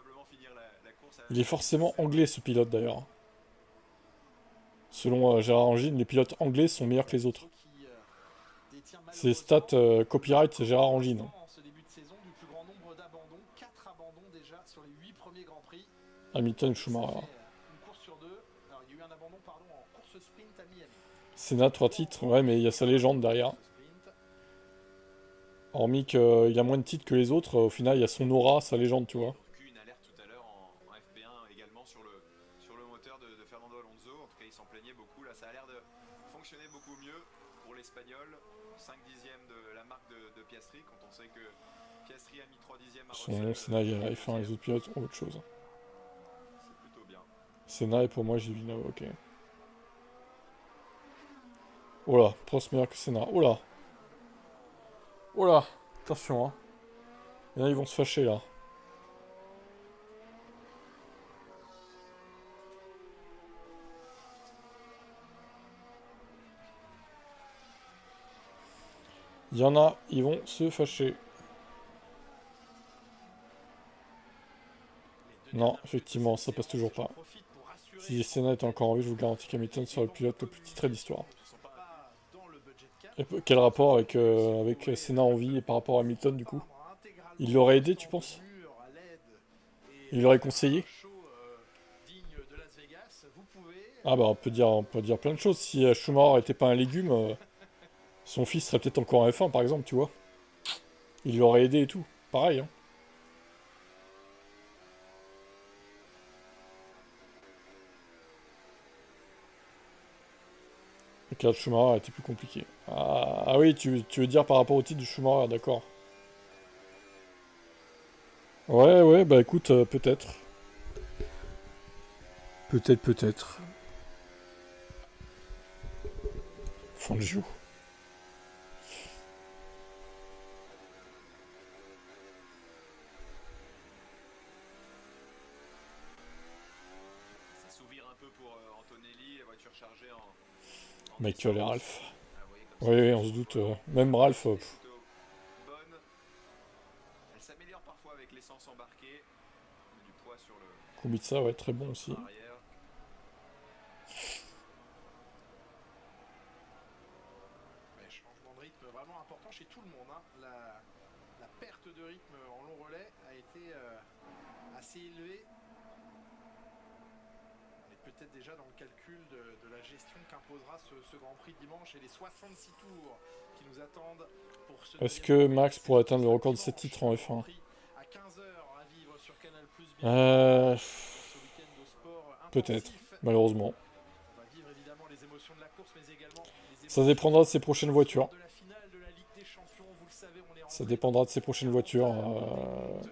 Il est forcément anglais ce pilote d'ailleurs. Selon Gérard Angine, les pilotes anglais sont meilleurs que les autres. C'est stats copyright, c'est Gérard Angine. Hamilton et Schumacher. Senna, 3 titres, ouais, mais il y a sa légende derrière. Hormis qu'il a moins de titres que les autres, au final, il y a son aura, sa légende, tu vois. Une alerte tout à l'heure en FP1 également sur le moteur de Fernando Alonso. En tout cas, il s'en plaignait beaucoup. Là, ça a l'air de fonctionner beaucoup mieux pour l'Espagnol. 5 dixièmes de la marque de Piastri, quand on sait que Piastri a mis 3 dixièmes à Son nom, Senna, il y a la F1, les autres pilotes ont autre chose. C'est plutôt bien. Senna et pour moi, j'ai Villeneuve, ok. Oh là, Prost meilleur que Senna. Oh là. Oh là. Attention, hein. Et là, ils vont se fâcher, là. Il y en a, ils vont se fâcher. Non, effectivement, ça passe toujours pas. Si Senna était encore en vie, je vous garantis qu'Hamilton sera le pilote le plus titré d'histoire. Et quel rapport avec Senna en vie et par rapport à Hamilton, du coup? Il l'aurait aidé, tu penses? Il l'aurait conseillé? Ah bah on peut dire plein de choses. Si Schumacher était pas un légume, son fils serait peut-être encore en F1 par exemple, tu vois. Il l'aurait aidé et tout. Pareil, hein. Le cas de Schumacher a été plus compliqué. Ah oui, tu veux dire par rapport au titre de Schumacher, d'accord. Ouais, bah écoute, peut-être. Peut-être. Fangio. s'ouvrir un peu pour Antonelli, la voiture chargée en Michael et Ralph. Ah, vous voyez, comme ça, Oui, on se doute. Même Ralph, elle est plutôt bonne. Elle s'améliore parfois avec l'essence embarquée, du poids sur le Kubica, ouais, très bon aussi. arrière. Mais changement de rythme vraiment important chez tout le monde, hein. La perte de rythme en long relais a été assez élevée. On est peut-être déjà dans le calcul de la gestion qu'imposera ce Grand Prix dimanche et les 66 tours qui nous attendent pour ce Est-ce deuxième que Grand Prix Max de la pourrait saison. atteindre le Ce sera record de 7 dimanche, titres en Grand F1? Prix à 15 h à vivre sur Canal+, bien évidemment, Euh, pour ce week-end de sport Peut-être, intensif. malheureusement. On va vivre évidemment les émotions de la course, mais également les Ça émotions dépendra de ses prochaines voitures. de la finale de la Ligue des Champions. Vous le savez, on est Ça rentré dépendra de ses prochaines voitures.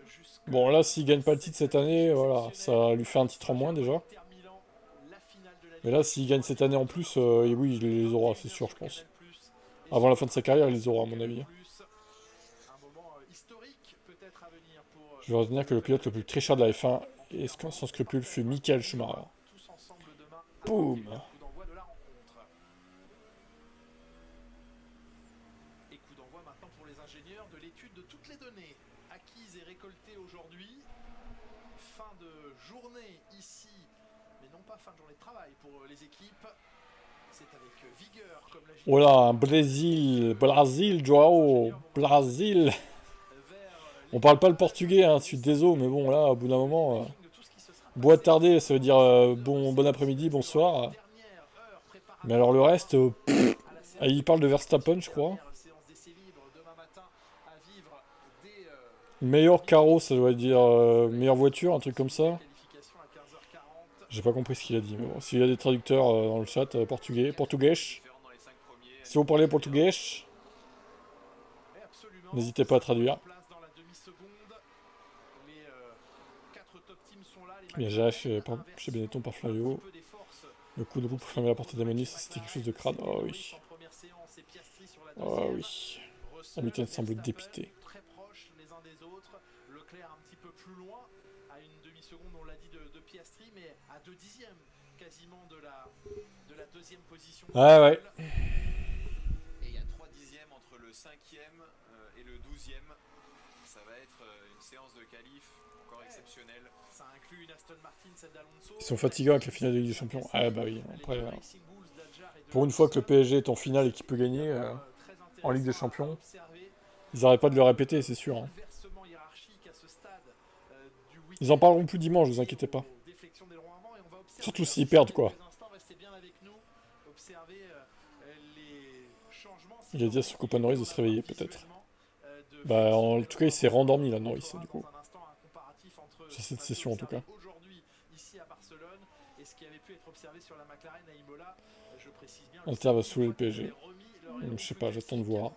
jusque Bon, là, s'il gagne pas le titre cette année, voilà, ça lui fait un titre en moins déjà. Inter Milan, la finale de la Mais Ligue là, des s'il gagne cette année en plus, et oui, il les aura, c'est sûr, je pense. et Avant la sur fin de sa carrière, il les aura, à mon avis. un moment historique peut-être à venir pour Je vais retenir que le pilote le plus très cher de la F1, et sans scrupule, fut Michael Schumacher. tous ensemble demain Boum. coup d'envoi de la rencontre. Et coup d'envoi maintenant pour les ingénieurs de l'étude de toutes les données acquises et récoltées aujourd'hui. Fin de journée ici, mais non pas fin de journée de travail pour les équipes. C'est avec vigueur comme la Oh là, Brésil, Joao, Brésil. On parle pas le portugais, hein, je suis désolé, mais bon, là, au bout d'un moment, bois tardé, ça veut dire bon après-midi, bonsoir. Mais alors le reste, il parle de Verstappen, je crois. Meilleur carreau, ça doit dire meilleure voiture, un truc comme ça. J'ai pas compris ce qu'il a dit, mais bon, s'il y a des traducteurs dans le chat, portugais, Différent dans les 5 premiers. si vous parlez portugais, n'hésitez pas à traduire. Bien chez Benetton par Flavio. Le coup de roue pour fermer la porte d'Amoni, ça c'était quelque chose de crade. Oh oui. Oh oui. Hamilton semble dépité. Très proches les uns des autres. Leclerc un petit peu plus loin, à une demi-seconde, on l'a dit, de Piastri, mais à 2 dixièmes quasiment de la deuxième position. Ah ouais. Et il y a 3 dixièmes entre le 5e et le 12e. Ça va être une séance de qualif encore exceptionnelle. Ça inclut une Aston Martin, celle d'Alonso. Ils sont fatigants avec la finale de Ligue des Champions. Ah bah oui. Après, pour une fois que le PSG est en finale et qu'il peut gagner en Ligue des Champions, ils n'arrêtent pas de le répéter, c'est sûr. Hein. Ils en parleront plus dimanche, vous inquiétez pas. Surtout s'ils perdent, quoi. Il a dit à son copain Norris de se réveiller, peut-être. Bah, en tout cas, il s'est rendormi, là, Norris, du coup. Sur cette session, en tout cas. Inter va saouler le PSG. Je sais pas, j'attends de voir.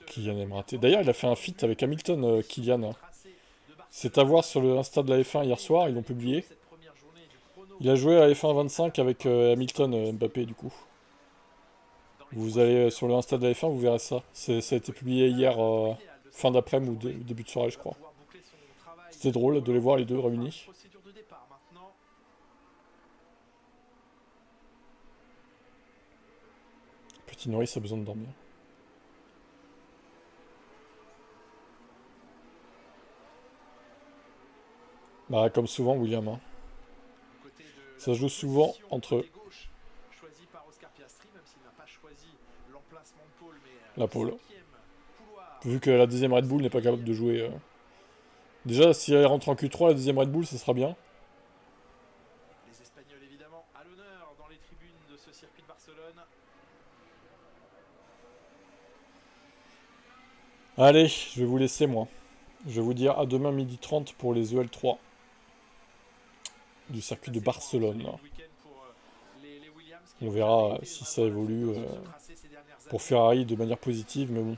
Kylian aime rater. D'ailleurs, il a fait un feat avec Hamilton, Kylian. C'est à voir sur le Insta de la F1 hier soir, ils l'ont publié. Il a joué à F1 25 avec Hamilton, Mbappé, du coup. Vous allez sur le Insta de la F1, vous verrez ça. Ça a été publié hier, fin d'après-midi ou début de soirée, je crois. C'était drôle de les voir les deux réunis. Petit Norris a besoin de dormir. Bah, comme souvent, William. Hein. Ça joue souvent entre eux. La pole. Vu que la deuxième Red Bull n'est pas capable de jouer. Déjà, si elle rentre en Q3, la deuxième Red Bull, ça sera bien. Les Espagnols, évidemment, à l'honneur dans les tribunes de ce circuit de Barcelone. Allez, je vais vous laisser, moi. Je vais vous dire à demain 12h30 pour les EL3 du circuit de Barcelone. On verra si ça évolue pour Ferrari de manière positive, mais bon.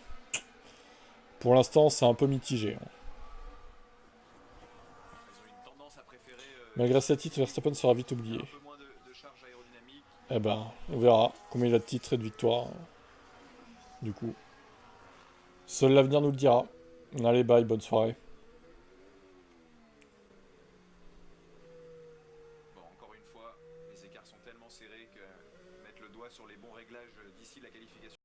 Pour l'instant, c'est un peu mitigé. Malgré ces titres, Verstappen sera vite oublié. Eh ben, on verra combien il a de titres et de victoires. Du coup. Seul l'avenir nous le dira. Allez, bye, bonne soirée. tellement serré que mettre le doigt sur les bons réglages d'ici la qualification.